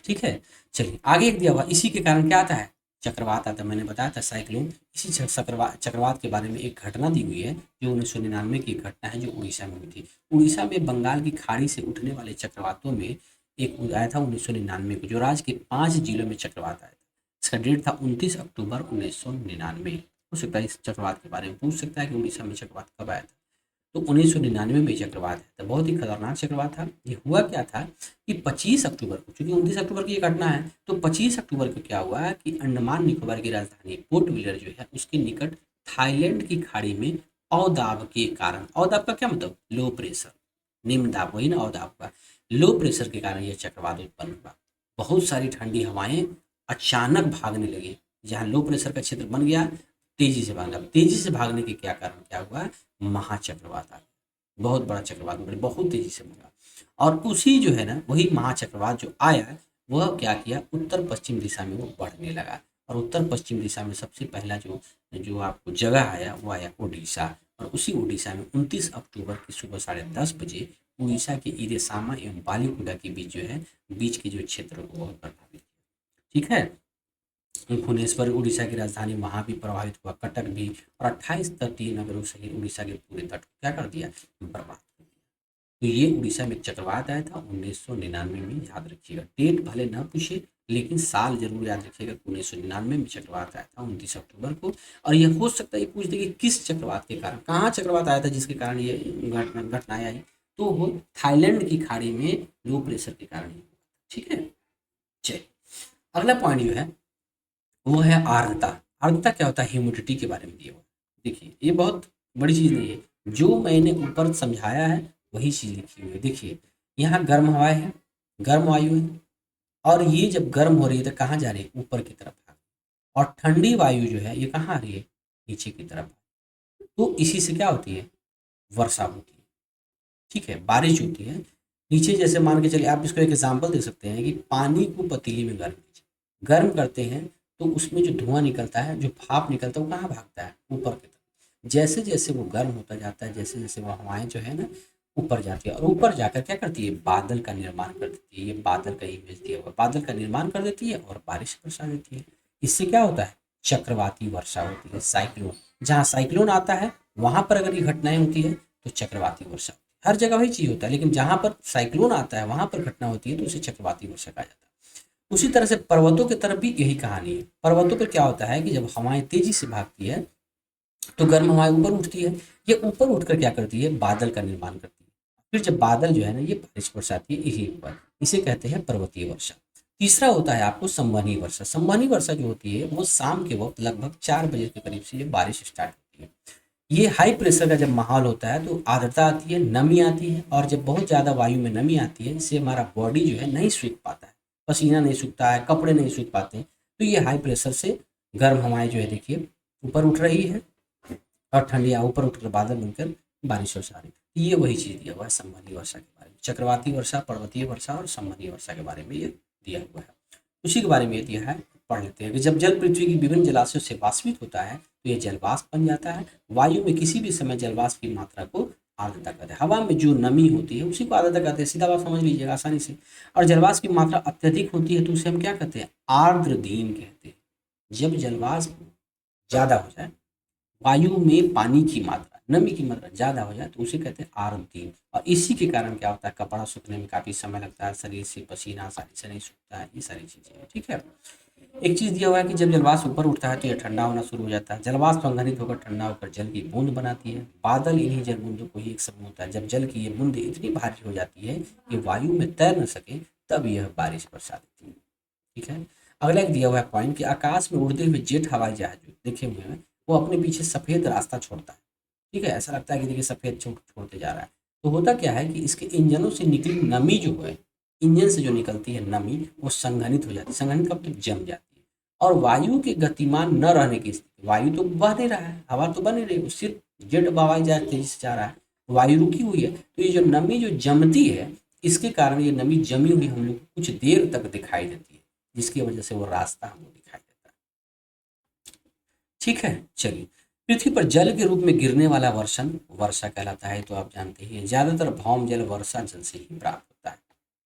ठीक है, चलिए आगे एक दिया हुआ, इसी के कारण क्या आता है, चक्रवात आता है। मैंने बताया था साइक्लोन, इसी चक्रवात के बारे में एक घटना दी हुई है जो 1999 की एक घटना है जो उड़ीसा में हुई थी। उड़ीसा में बंगाल की खाड़ी से उठने वाले चक्रवातों में एक आया था 1999 को, जो राज्य के 5 जिलों में चक्रवात आया था। इसका डेट था 29 अक्टूबर 1999। हो सकता है इस चक्रवात के बारे में पूछ सकता है कि उड़ीसा में चक्रवात कब आया था। तो 1999 में चक्रवात है, तो बहुत ही खतरनाक चक्रवात था। ये हुआ क्या था कि 25 अक्टूबर को, चूंकि 29 अक्टूबर की ये घटना है, तो 25 अक्टूबर को क्या हुआ कि अंडमान निकोबार की राजधानी पोर्ट ब्लेयर जो है उसके निकट थाईलैंड की खाड़ी में अवदाब के कारण, अवदाब का क्या मतलब, लो प्रेशर, निम्न दाब वही ना अवदाब का, लो प्रेशर के कारण यह चक्रवात उत्पन्न हुआ। बहुत सारी ठंडी हवाएं अचानक भागने लगी, जहाँ लो प्रेशर का क्षेत्र बन गया, तेजी से भागना, तेजी से भागने के क्या कारण क्या हुआ, महाचक्रवात आ गया, बहुत बड़ा चक्रवात, बहुत तेजी से भागा। और उसी जो है ना, वही महाचक्रवात जो आया वह क्या किया, उत्तर पश्चिम दिशा में वो बढ़ने लगा। और उत्तर पश्चिम दिशा में सबसे पहला जो जो आपको जगह आया वो आया उड़ीसा। और उसी उड़ीसा में 29 अक्टूबर की सुबह 10:30 बजे उड़ीसा के इरेसामा एवं बालीकुडा के बीच जो है, बीच के जो क्षेत्र को बहुत प्रभावित किया। ठीक है, भुवनेश्वर उड़ीसा की राजधानी, वहाँ भी प्रभावित हुआ, कटक भी, और 28 तटीय नगरों सहित उड़ीसा के पूरे तट को क्या कर दिया, बर्बाद कर दिया। तो ये उड़ीसा में चक्रवात आया था 1999 में, याद रखिएगा। डेट भले ना पूछे लेकिन साल जरूर याद रखिएगा, 1999 में चक्रवात आया था 29 अक्टूबर को। और यह हो सकता है ये पूछ दे कि किस चक्रवात के कारण, कहाँ चक्रवात आया था जिसके कारण ये घटनाएं आई, तो वो थाईलैंड की खाड़ी में लो प्रेशर के कारण। ठीक है, चलिए अगला पॉइंट जो है वो है आर्द्रता। आर्द्रता क्या होता है, ह्यूमिडिटी के बारे में दिया हुआ। देखिए ये बहुत बड़ी चीज़ नहीं है, जो मैंने ऊपर समझाया है वही चीज़ लिखी हुई है। देखिए यहाँ गर्म हवाएं है, गर्म वायु है, और ये जब गर्म हो रही है तो कहाँ जा रही है, ऊपर की तरफ आ रही है। और ठंडी वायु जो है ये कहाँ आ रही है, नीचे की तरफ। तो इसी से क्या होती है, वर्षा होती है। ठीक है, बारिश होती है। नीचे जैसे मान के चलिए, आप इसको एक एग्जाम्पल दे सकते हैं कि पानी को पतीली में गर्म कीजिए, गर्म करते हैं तो उसमें जो धुआं निकलता है, जो भाप निकलता है, वो कहाँ भागता है? ऊपर की तरफ। जैसे जैसे वो गर्म होता जाता है, जैसे जैसे वो हवाएं जो है ना ऊपर जाती है, और ऊपर जाकर क्या करती है? बादल का निर्माण कर देती है। ये बादल का इमेज दिया हुआ, बादल का निर्माण कर देती है और बारिश बरसा देती है। इससे क्या होता है? चक्रवाती वर्षा होती है, साइक्लोन। जहाँ साइक्लोन आता है वहां पर अगर ये घटनाएं होती है तो चक्रवाती वर्षा। हर जगह वही चीज होता है, लेकिन जहां पर साइक्लोन आता है वहां पर घटना होती है तो उसे चक्रवाती वर्षा कहा जाता है। उसी तरह से पर्वतों की तरफ भी यही कहानी है। पर्वतों पर क्या होता है कि जब हवाएं तेजी से भागती है तो गर्म हवाएं ऊपर उठती है। ये ऊपर उठकर क्या करती है? बादल का निर्माण करती है। फिर जब बादल जो है ना ये बारिश बरसाती है यही ऊपर, इसे कहते हैं पर्वतीय वर्षा। तीसरा होता है आपको संवहनी वर्षा। संवहनी वर्षा जो होती है वो शाम के वक्त लगभग 4 बजे के करीब से ये बारिश स्टार्ट होती है। ये हाई प्रेशर का जब माहौल होता है तो आर्द्रता आती है, नमी आती है, और जब बहुत ज़्यादा वायु में नमी आती है इससे हमारा बॉडी जो है नहीं सूख पाता है, पसीना नहीं सूखता है, कपड़े नहीं सूख पाते हैं। तो ये हाई प्रेशर से गर्म हवाएं जो है देखिए ऊपर उठ रही है, और ठंडी हवा ऊपर उठकर बादल बनकर बारिश बरसा रही है। ये वही चीज़ दिया हुआ है संवहनी वर्षा के बारे में। चक्रवाती वर्षा, पर्वतीय वर्षा और संवहनी वर्षा के बारे में ये दिया हुआ है। उसी के बारे में ये दिया है, पढ़ लेते हैं कि जब जल पृथ्वी की विभिन्न जलाशयों से वाष्पित होता है तो ये जलवाष्प बन जाता है। वायु में किसी भी समय जलवाष्प की मात्रा को आर्द्रता कहते हैं। हवा में जो नमी होती है उसी को आर्द्रता कहते हैं, सीधा बात समझ लीजिएगा आसानी से। और जलवाष्प की मात्रा अत्यधिक होती है तो उसे हम क्या कहते हैं? आर्द्रधीन कहते हैं। जब जलवाष्प ज़्यादा हो जाए, वायु में पानी की मात्रा, नमी की मात्रा ज़्यादा हो जाए तो उसे कहते हैं आर्द्रधीन। और इसी के कारण क्या होता है? कपड़ा सूखने में काफ़ी समय लगता है, शरीर से पसीना आसानी से नहीं सूखता है, ये सारी चीज़ें हैं। ठीक है। एक चीज़ दिया हुआ है कि जब जलवाष्प ऊपर उठता है तो यह ठंडा होना शुरू हो जाता है। जलवाष्प संघनित होकर ठंडा होकर जल की बूंद बनाती है। बादल इन्हीं जल बूंदों को ही एक समूह होता है। जब जल की ये बूंदें इतनी भारी हो जाती है कि वायु में तैर न सके तब यह बारिश बरसा देती है। ठीक है। अगला एक दिया हुआ है पॉइंट कि आकाश में उड़ते हुए जेट हवाई जहाज जो देखे हुए हैं वो अपने पीछे सफ़ेद रास्ता छोड़ता है। ठीक है, ऐसा लगता है कि देखिए सफ़ेद छोड़ते जा रहा है। तो होता क्या है कि इसके इंजनों से निकली नमी जो है, इंजन से जो निकलती है नमी वो संघनित हो जाती है। संघनित कब? तक जम जाती है। और वायु के गतिमान न रहने की स्थिति, वायु तो बह नहीं रहा है, हवा तो बह नहीं रही, वो सिर्फ जेट हवाई जहाज तेजी से जा रहा है, वायु रुकी हुई है। तो ये जो नमी जो जमती है इसके कारण ये नमी जमी हुई हम लोग को कुछ देर तक दिखाई देती है, जिसकी वजह से वो रास्ता हमको दिखाई देता है। ठीक है, चलिए। पृथ्वी पर जल के रूप में गिरने वाला वर्षण वर्षा कहलाता है, तो आप जानते ही हैं। ज़्यादातर भौम जल वर्षा जल से ही प्राप्त होता है।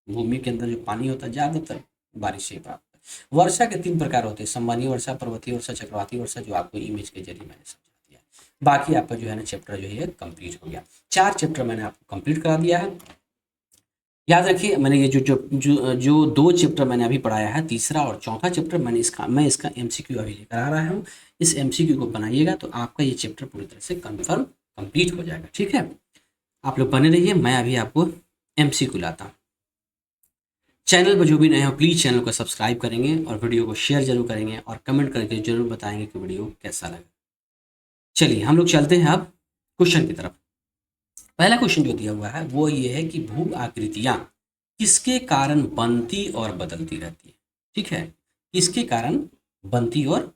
भूमि के अंदर जो पानी होता है ज़्यादातर बारिश से ही प्राप्त होता है। वर्षा के 3 प्रकार होते हैं: संवहनी वर्षा, पर्वतीय वर्षा, चक्रवाती वर्षा, जो आपको इमेज के जरिए मैंने समझा दिया। बाकी आपका जो है ना चैप्टर जो है कंप्लीट हो गया। 4 चैप्टर मैंने आपको कंप्लीट करा दिया है। याद रखिए मैंने ये जो 2 चैप्टर मैंने अभी पढ़ाया है, तीसरा और चौथा चैप्टर मैं इसका एमसीक्यू अभी लेकर आ रहा हूँ। इस एमसीक्यू को बनाइएगा तो आपका ये चैप्टर पूरी तरह से कंप्लीट हो जाएगा। ठीक है, आप लोग बने रहिए, मैं अभी आपको एमसीक्यू लाता हूँ। चैनल पर जो भी नए हो प्लीज़ चैनल को सब्सक्राइब करेंगे और वीडियो को शेयर जरूर करेंगे और कमेंट करके जरूर बताएंगे कि वीडियो कैसा लगा। चलिए हम लोग चलते हैं अब क्वेश्चन की तरफ। पहला क्वेश्चन जो दिया हुआ है वो ये है कि भू आकृतियां किसके कारण बनती और बदलती रहती है। ठीक है, किसके कारण बनती और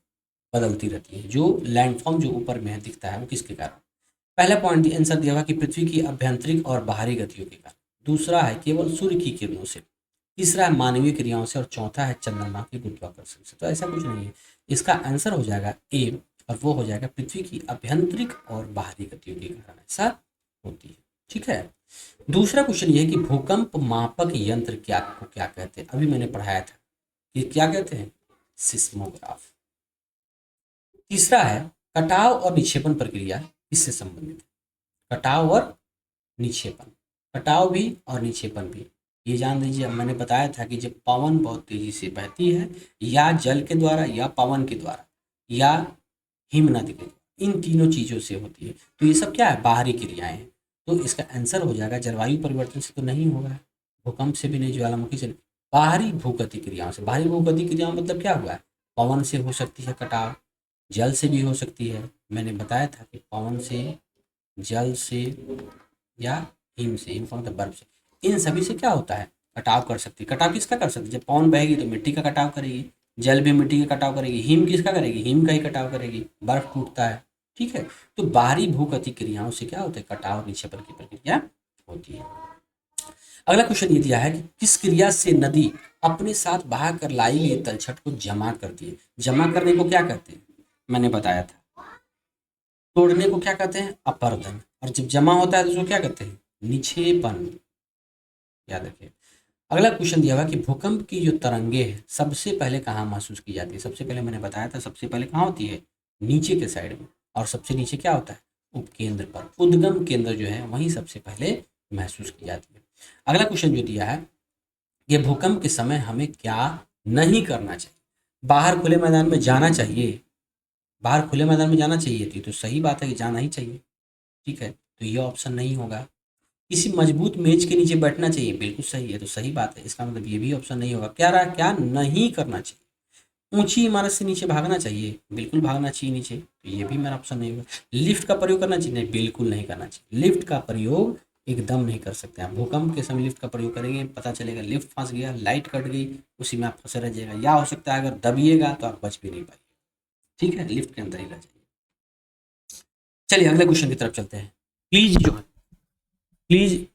बदलती रहती है? जो लैंडफॉर्म जो ऊपर में दिखता है वो किसके कारण? पहला पॉइंट आंसर दिया हुआ कि पृथ्वी की आभ्यंतरिक और बाहरी गतियों के कारण। दूसरा है केवल सूर्य की किरणों से। तीसरा है मानवीय क्रियाओं से, और चौथा है चंद्रमा के गुरुत्वाकर्षण से। तो ऐसा कुछ नहीं है, इसका आंसर हो जाएगा ए, और वो हो जाएगा पृथ्वी की आभ्यंतरिक और बाहरी गतियों के कारण ऐसा होती है। ठीक है। दूसरा क्वेश्चन ये है कि भूकंप मापक यंत्र क्या को क्या कहते हैं? अभी मैंने पढ़ाया था, ये क्या कहते हैं? सिस्मोग्राफ। तीसरा है कटाव और निक्षेपण प्रक्रिया किससे संबंधित है? कटाव और निक्षेपण, कटाव भी और निक्षेपण भी। ये जान लीजिए, मैंने बताया था कि जब पवन बहुत तेजी से बहती है या जल के द्वारा या पवन के द्वारा या हिम नदी के द्वारा, इन तीनों चीज़ों से होती है। तो ये सब क्या है? बाहरी क्रियाएं हैं। तो इसका आंसर हो जाएगा जलवायु परिवर्तन से तो नहीं होगा, भूकंप से भी नहीं, ज्वालामुखी से नहीं, बाहरी भूगतिक क्रियाओं से। बाहरी भूगतिक क्रियाओं मतलब क्या हुआ है? पवन से हो सकती है कटाव, जल से भी हो सकती है। मैंने बताया था कि पवन से, जल से या हिम से, हिम का मतलब बर्फ से, इन सभी से क्या होता है? कटाव कर सकती है। कटाव किसका कर सकती है? जब पवन बहेगी तो मिट्टी का कटाव करेगी, जल भी मिट्टी का कटाव करेगी, हिम किसका करेगी? हिम का ही कटाव करेगी, बर्फ टूटता है। ठीक है, तो बाहरी भूगतिक क्रियाओं से क्या होता है? कटाव निक्षेपण की प्रक्रिया होती है। अगला क्वेश्चन ये दिया है कि किस क्रिया से नदी अपने साथ बहा कर लाई गई तलछट को जमा करती है। जमा करने को क्या कहते हैं, मैंने बताया था। तोड़ने को क्या कहते हैं, अपर्दन। और जब जमा होता है तो उसको क्या कहते हैं, निक्षेपण। याद रखिए। अगला क्वेश्चन दिया हुआ कि भूकंप की जो तरंगे है सबसे पहले कहाँ महसूस की जाती है। सबसे पहले मैंने बताया था, सबसे पहले कहाँ होती है, नीचे के साइड में। और सबसे नीचे क्या होता है, उपकेंद्र पर। उद्गम केंद्र जो है वहीं सबसे पहले महसूस की जाती है। अगला क्वेश्चन जो दिया है, ये भूकंप के समय हमें क्या नहीं करना चाहिए। बाहर खुले मैदान में जाना चाहिए, बाहर खुले मैदान में जाना चाहिए, तो ये तो सही बात है कि जाना ही चाहिए। ठीक है, तो ये ऑप्शन नहीं होगा। किसी मजबूत मेज के नीचे बैठना चाहिए, बिल्कुल सही है, तो सही बात है। इसका मतलब ये भी ऑप्शन नहीं होगा। क्या रहा, क्या नहीं करना चाहिए। ऊंची इमारत से नीचे भागना चाहिए, बिल्कुल भागना चाहिए नीचे, तो ये भी मेरा ऑप्शन नहीं होगा। लिफ्ट का प्रयोग करना चाहिए, नहीं, बिल्कुल नहीं करना चाहिए। लिफ्ट का प्रयोग एकदम नहीं कर सकते हैं। भूकंप के समय लिफ्ट का प्रयोग करेंगे, पता चलेगा लिफ्ट फंस गया, लाइट कट गई, उसी में आप फंसे रह जाएगा, या हो सकता है अगर दबिएगा तो आप बच भी नहीं पाएंगे। ठीक है, लिफ्ट के अंदर ही रह जाइए। चलिए अगले क्वेश्चन की तरफ चलते हैं। प्लीज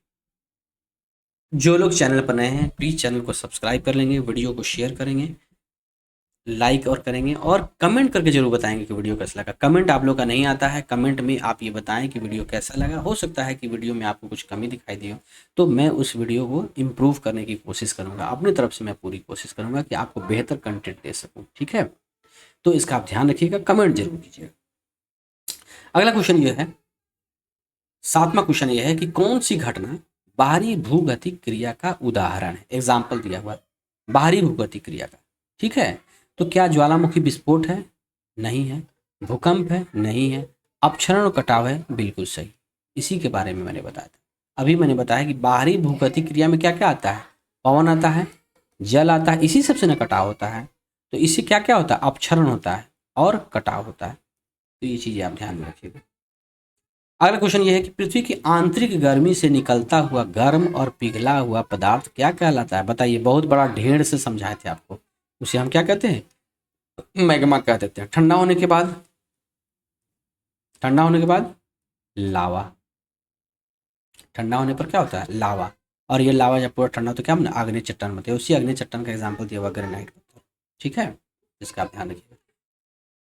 जो लोग चैनल पर नए हैं प्लीज़ चैनल को सब्सक्राइब कर लेंगे, वीडियो को शेयर करेंगे, लाइक और करेंगे, और कमेंट करके जरूर बताएंगे कि वीडियो कैसा लगा। कमेंट आप लोग का नहीं आता है, कमेंट में आप ये बताएं कि वीडियो कैसा लगा। हो सकता है कि वीडियो में आपको कुछ कमी दिखाई दे हो, तो मैं उस वीडियो को इम्प्रूव करने की कोशिश करूँगा। अपनी तरफ से मैं पूरी कोशिश करूँगा कि आपको बेहतर कंटेंट दे सकूँ। ठीक है, तो इसका आप ध्यान रखिएगा, कमेंट जरूर कीजिएगा। अगला क्वेश्चन ये है, 7वां क्वेश्चन ये है कि कौन सी घटना बाहरी भूगतिक क्रिया का उदाहरण है। एग्जाम्पल दिया हुआ है बाहरी भूगतिक क्रिया का। ठीक है, तो क्या ज्वालामुखी विस्फोट है, नहीं है। भूकंप है, नहीं है। अपक्षरण और कटाव है, बिल्कुल सही। इसी के बारे में मैंने बताया था। अभी मैंने बताया कि बाहरी भूगतिक क्रिया में क्या क्या आता है, पवन आता है, जल आता है, इसी सबसे न कटाव होता है। तो इससे क्या क्या होता है, अपक्षरण होता है और कटाव होता है। तो ये चीज़ें आप ध्यान में रखिएगा। अगला क्वेश्चन ये है कि पृथ्वी की आंतरिक गर्मी से निकलता हुआ गर्म और पिघला हुआ पदार्थ क्या कहलाता है। बताइए, बहुत बड़ा ढेर से समझाए थे आपको, उसे हम क्या कहते हैं, मैग्मा कह देते हैं। ठंडा होने के बाद, ठंडा होने के बाद लावा। ठंडा होने पर क्या होता है, लावा। और ये लावा जब पूरा ठंडा हो तो क्या बना, आग्नेय चट्टान बनती है। उसी आग्नेय चट्टान का एग्जाम्पल दिया हुआ ग्रेनाइट पत्थर। ठीक है, इसका आप ध्यान रखिएगा।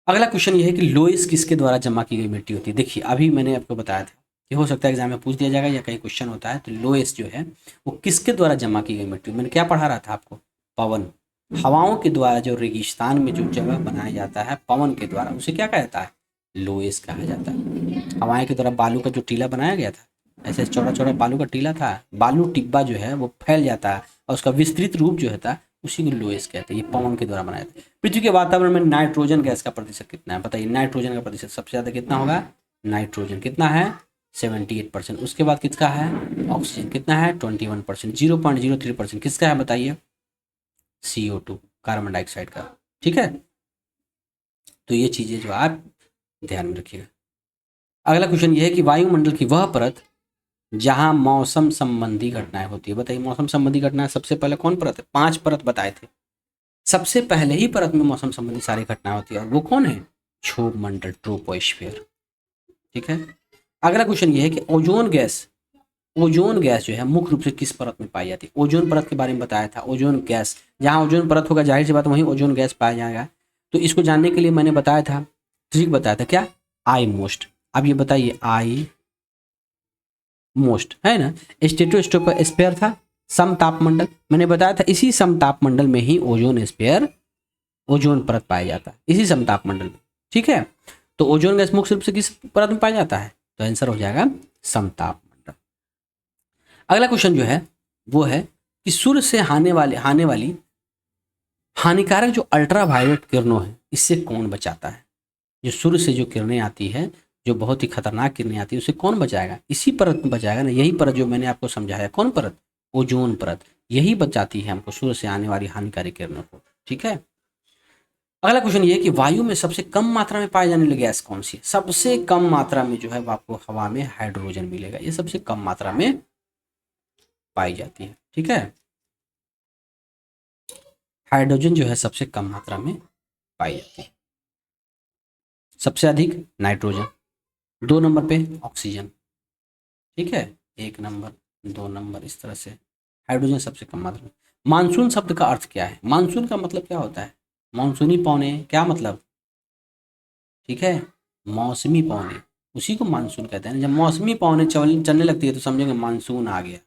अगला क्वेश्चन ये है कि लोइस किसके द्वारा जमा की गई मिट्टी होती है। देखिए अभी मैंने आपको बताया था कि हो सकता है एग्जाम में पूछ दिया जाएगा या कहीं क्वेश्चन होता है, तो लोइस जो है वो किसके द्वारा जमा की गई मिट्टी। मैंने क्या पढ़ा रहा था आपको, पवन। हवाओं के द्वारा जो रेगिस्तान में जो जगह बनाया जाता है पवन के द्वारा, उसे क्या कहा जाता है, लोइस कहा जाता है। हवाएं के द्वारा बालू का जो टीला बनाया गया था, ऐसे चौड़ा चौड़ा बालू का टीला था, बालू टिब्बा जो है वो फैल जाता है और उसका विस्तृत रूप जो होता है उसी को लोइस कहते हैं। ये पवन के द्वारा बनाया था। पृथ्वी के वातावरण में नाइट्रोजन गैस का प्रतिशत कितना है, बताइए। नाइट्रोजन का प्रतिशत सबसे ज़्यादा कितना होगा, नाइट्रोजन कितना है, 78%। उसके बाद किसका है, ऑक्सीजन कितना है, 21%। 0.03% किसका है, बताइए, CO2, कार्बन डाइऑक्साइड का। ठीक है, तो ये चीज़ें जो आप ध्यान में रखिएगा। अगला क्वेश्चन ये है कि वायुमंडल की वह परत जहां मौसम संबंधी घटनाएं होती है। बताइए, मौसम संबंधी घटनाएं सबसे पहले कौन परत है, 5 परत बताए थे। सबसे पहले ही परत में मौसम संबंधी सारी घटनाएं होती है, और वो कौन है, क्षोभ मंडल, ट्रोपोस्फियर। ठीक है, अगला क्वेश्चन ये है कि ओजोन गैस जो है मुख्य रूप से किस परत में पाई जाती है। ओजोन परत के बारे में बताया था। ओजोन गैस, जहां ओजोन परत होगा जाहिर सी बात वहीं ओजोन गैस पाया जाएगा। तो इसको जानने के लिए मैंने बताया था, ट्रिक बताया था, क्या, आई मोस्ट। अब ये बताइए, आई मोस्ट है ना, स्ट्रेटोस्फीयर था, सम तापमंडल। मैंने बताया था इसी सम तापमंडल में ही ओजोन स्पेयर, ओजोन परत पाया जाता है, इसी सम तापमंडल में। ठीक है, तो ओजोन गैस मुख्य रूप से किस परत में पाया जाता है, तो आंसर हो जाएगा सम तापमंडल। अगला क्वेश्चन जो है वो है कि सूर्य से आने वाली हानिकारक जो अल्ट्रावायलेट किरणों है, इससे कौन बचाता है। जो सूर्य से जो किरणें आती है, जो बहुत ही खतरनाक किरणें आती है, उसे कौन बचाएगा, इसी परत में बचाएगा ना। यही परत जो मैंने आपको समझाया, कौन परत, ओजोन परत, यही बचाती है हमको सूर्य से आने वाली हानिकारक किरणों को। ठीक है, अगला क्वेश्चन ये है कि वायु में सबसे कम मात्रा में पाए जाने वाली गैस कौन सी है। सबसे कम मात्रा में जो है वो आपको हवा में हाइड्रोजन मिलेगा, ये सबसे कम मात्रा में पाई जाती है। ठीक है, हाइड्रोजन जो है सबसे कम मात्रा में पाई जाती है। सबसे अधिक नाइट्रोजन, 2 नंबर पे ऑक्सीजन। ठीक है, 1 नंबर, 2 नंबर, इस तरह से हाइड्रोजन सबसे कम मात्रा में। मानसून शब्द का अर्थ क्या है? मानसून का मतलब क्या होता है? मानसूनी पौने, क्या मतलब? ठीक है, मौसमी पौने, उसी को मानसून कहते हैं। जब मौसमी पौने चलने लगती है तो समझेंगे मानसून आ गया।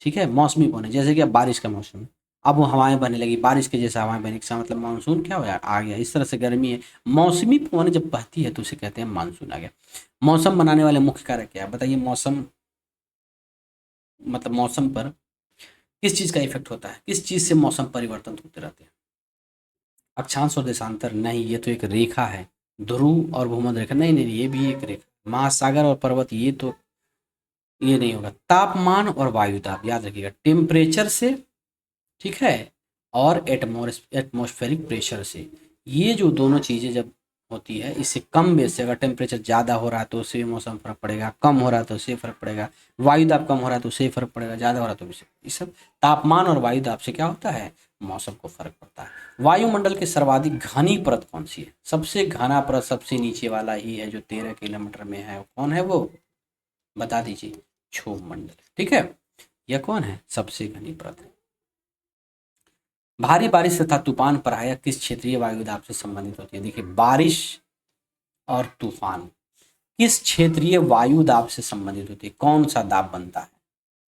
ठीक है, मौसमी पौने, जैसे कि अब बारिश का मौसम है, अब वो हवाएं बहने लगी, बारिश के जैसा हवाएं बहने का मतलब मानसून क्या हो गया? आ गया। इस तरह से गर्मी है, मौसमी पौने जब बहती है तो उसे कहते हैं मानसून आ गया। मौसम बनाने वाले मुख्य कारक क्या है बताइए? मौसम मतलब मौसम पर किस चीज़ का इफेक्ट होता है? किस चीज़ से मौसम परिवर्तन होते रहते हैं? अक्षांश और देशांतर नहीं, ये तो एक रेखा है। ध्रुव और भूमध्य रेखा नहीं, नहीं नहीं, ये भी एक रेखा। महासागर और पर्वत ये तो, ये नहीं होगा। तापमान और वायु दाब याद रखिएगा, टेम्परेचर से, ठीक है, और एटमॉस्फेरिक प्रेशर से। ये जो दोनों चीज़ें जब होती है, इससे कम बेस से अगर टेम्परेचर ज़्यादा हो रहा है तो उससे भी मौसम फर्क पड़ेगा, कम हो रहा है तो उससे फर्क पड़ेगा, वायु दाब कम हो रहा है तो उससे फर्क पड़ेगा, ज़्यादा हो रहा है तो उससे। ये सब तापमान और वायु दाब से क्या होता है? मौसम को फर्क पड़ता है। वायुमंडल की सर्वाधिक घनी परत कौन सी है? सबसे घना परत सबसे नीचे वाला ही है जो 13 किलोमीटर में है। कौन है वो? बता दीजिए। क्षोभ मंडल। ठीक है, यह कौन है? सबसे घनी परत है। भारी बारिश तथा तूफान प्रायः किस क्षेत्रीय वायु दाब से संबंधित होती है? देखिए, बारिश और तूफान किस क्षेत्रीय वायु दाब से संबंधित होती है? कौन सा दाब बनता है?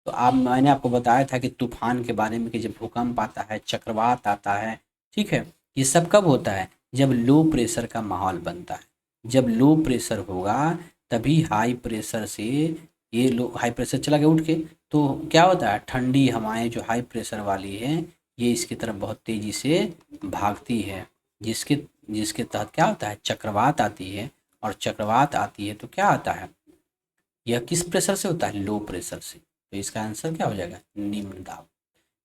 तो आप, मैंने आपको बताया था कि तूफान के बारे में कि जब भूकंप आता है, चक्रवात आता है, ठीक है, ये सब कब होता है? जब लो प्रेशर का माहौल बनता है। जब लो प्रेशर होगा तभी हाई प्रेशर से, ये लो हाई प्रेशर चला गया उठ के, तो क्या होता है? ठंडी हवाएं जो हाई प्रेशर वाली है ये इसकी तरफ बहुत तेजी से भागती है, जिसके जिसके तहत क्या होता है? चक्रवात आती है। और चक्रवात आती है तो क्या आता है? यह किस प्रेशर से होता है? लो प्रेशर से। तो इसका आंसर क्या हो जाएगा? निम्न दाब।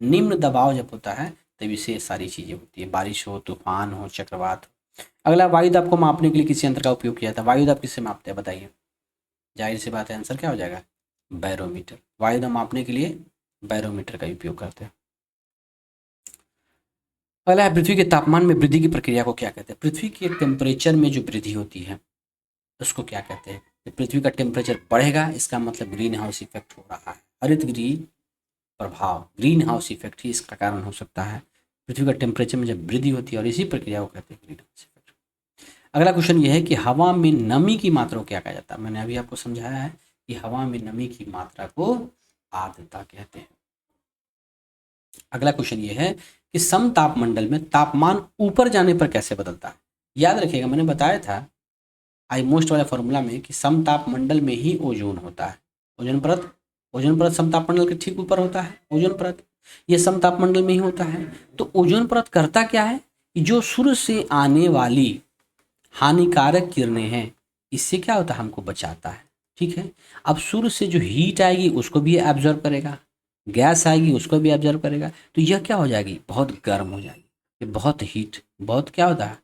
निम्न दबाव जब होता है तभी से सारी चीज़ें होती है, बारिश हो, तूफान हो, चक्रवात हो। अगला, वायु दाब को मापने के लिए किस यंत्र का उपयोग किया था? वायु दाब किससे मापते हैं बताइए? जाहिर सी बात है, आंसर क्या हो जाएगा? बैरोमीटर। वायु दाब मापने के लिए बैरोमीटर का उपयोग करते हैं। अगला है, पृथ्वी के तापमान में वृद्धि की प्रक्रिया को क्या कहते हैं? पृथ्वी के टेम्परेचर में जो वृद्धि होती है उसको क्या कहते हैं? पृथ्वी का टेम्परेचर बढ़ेगा इसका मतलब ग्रीन हाउस इफेक्ट हो रहा है। हरित गृह प्रभाव, ग्रीन हाउस इफेक्ट ही इसका कारण हो सकता है। पृथ्वी का टेम्परेचर में जब वृद्धि होती है और इसी प्रक्रिया को कहते हैं ग्रीन हाउस इफेक्ट। अगला क्वेश्चन ये है कि हवा में नमी की मात्रा को क्या कहा जाता है? मैंने अभी आपको समझाया है कि हवा में नमी की मात्रा को आर्द्रता कहते हैं। अगला क्वेश्चन ये है कि समतापमंडल में तापमान ऊपर जाने पर कैसे बदलता है? याद रखिएगा, मैंने बताया था आई मोस्ट वाले फॉर्मूला में कि समतापमंडल में ही ओजोन होता है। ओजोन परत, ओजोन परत समतापमंडल के ठीक ऊपर होता है। ओजोन परत ये समतापमंडल में ही होता है। तो ओजोन परत करता क्या है कि जो सूर्य से आने वाली हानिकारक किरणें हैं इससे क्या होता है? हमको बचाता है। ठीक है, अब सूर्य से जो हीट आएगी उसको भी एब्जॉर्ब करेगा, गैस आएगी उसको भी एब्जॉर्ब करेगा, तो यह क्या हो जाएगी? बहुत गर्म हो जाएगी। ये बहुत हीट, बहुत क्या होता है?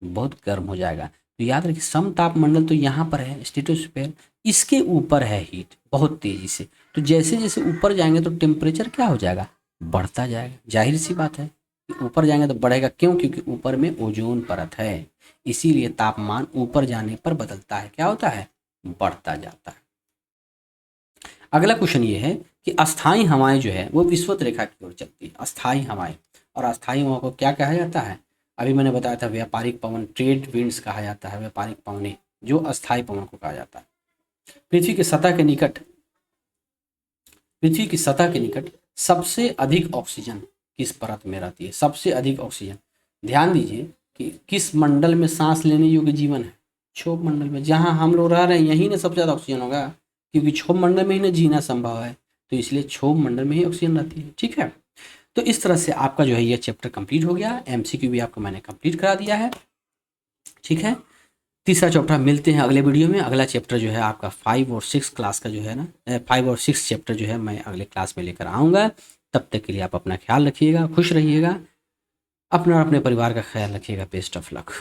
बहुत गर्म हो जाएगा। तो याद रखिए, समतापमंडल तो यहाँ पर है स्ट्रेटोस्फेयर, इसके ऊपर है हीट बहुत तेजी से। तो जैसे जैसे ऊपर जाएंगे तो टेम्परेचर क्या हो जाएगा? बढ़ता जाएगा। जाहिर सी बात है कि ऊपर जाएंगे तो बढ़ेगा। क्यों? क्योंकि ऊपर में ओजोन परत है, इसीलिए तापमान ऊपर जाने पर बदलता है। क्या होता है? बढ़ता जाता है। अगला क्वेश्चन ये है कि अस्थाई हवाएं जो है वो विषुवत रेखा की ओर चलती है। अस्थाई हवाएं, और अस्थाई हवाओं को क्या कहा जाता है? अभी मैंने बताया था व्यापारिक पवन, ट्रेड विंड्स कहा जाता है। व्यापारिक पवनें जो अस्थाई पवन को कहा जाता है। पृथ्वी की सतह के निकट, पृथ्वी की सतह के निकट सबसे अधिक ऑक्सीजन किस परत में रहती है? सबसे अधिक ऑक्सीजन, ध्यान दीजिए कि किस मंडल में सांस लेने योग्य जीवन है? क्षोभ मंडल में। जहाँ हम लोग रह रहे हैं यहीं ना सबसे ज़्यादा ऑक्सीजन होगा, क्योंकि क्षोभ मंडल में ही ना जीना संभव है, तो इसलिए क्षोभ मंडल में ही ऑक्सीजन रहती है। ठीक है, तो इस तरह से आपका जो है ये चैप्टर कंप्लीट हो गया। एमसीक्यू भी आपको मैंने कंप्लीट करा दिया है। ठीक है, तीसरा चैप्टर मिलते हैं अगले वीडियो में। अगला चैप्टर जो है आपका 5 और 6 क्लास का जो है ना, 5 और 6 चैप्टर जो है मैं अगले क्लास में लेकर आऊँगा। तब तक के लिए आप अपना ख्याल रखिएगा, खुश रहिएगा, अपना और अपने परिवार का ख्याल रखिएगा। Best of luck.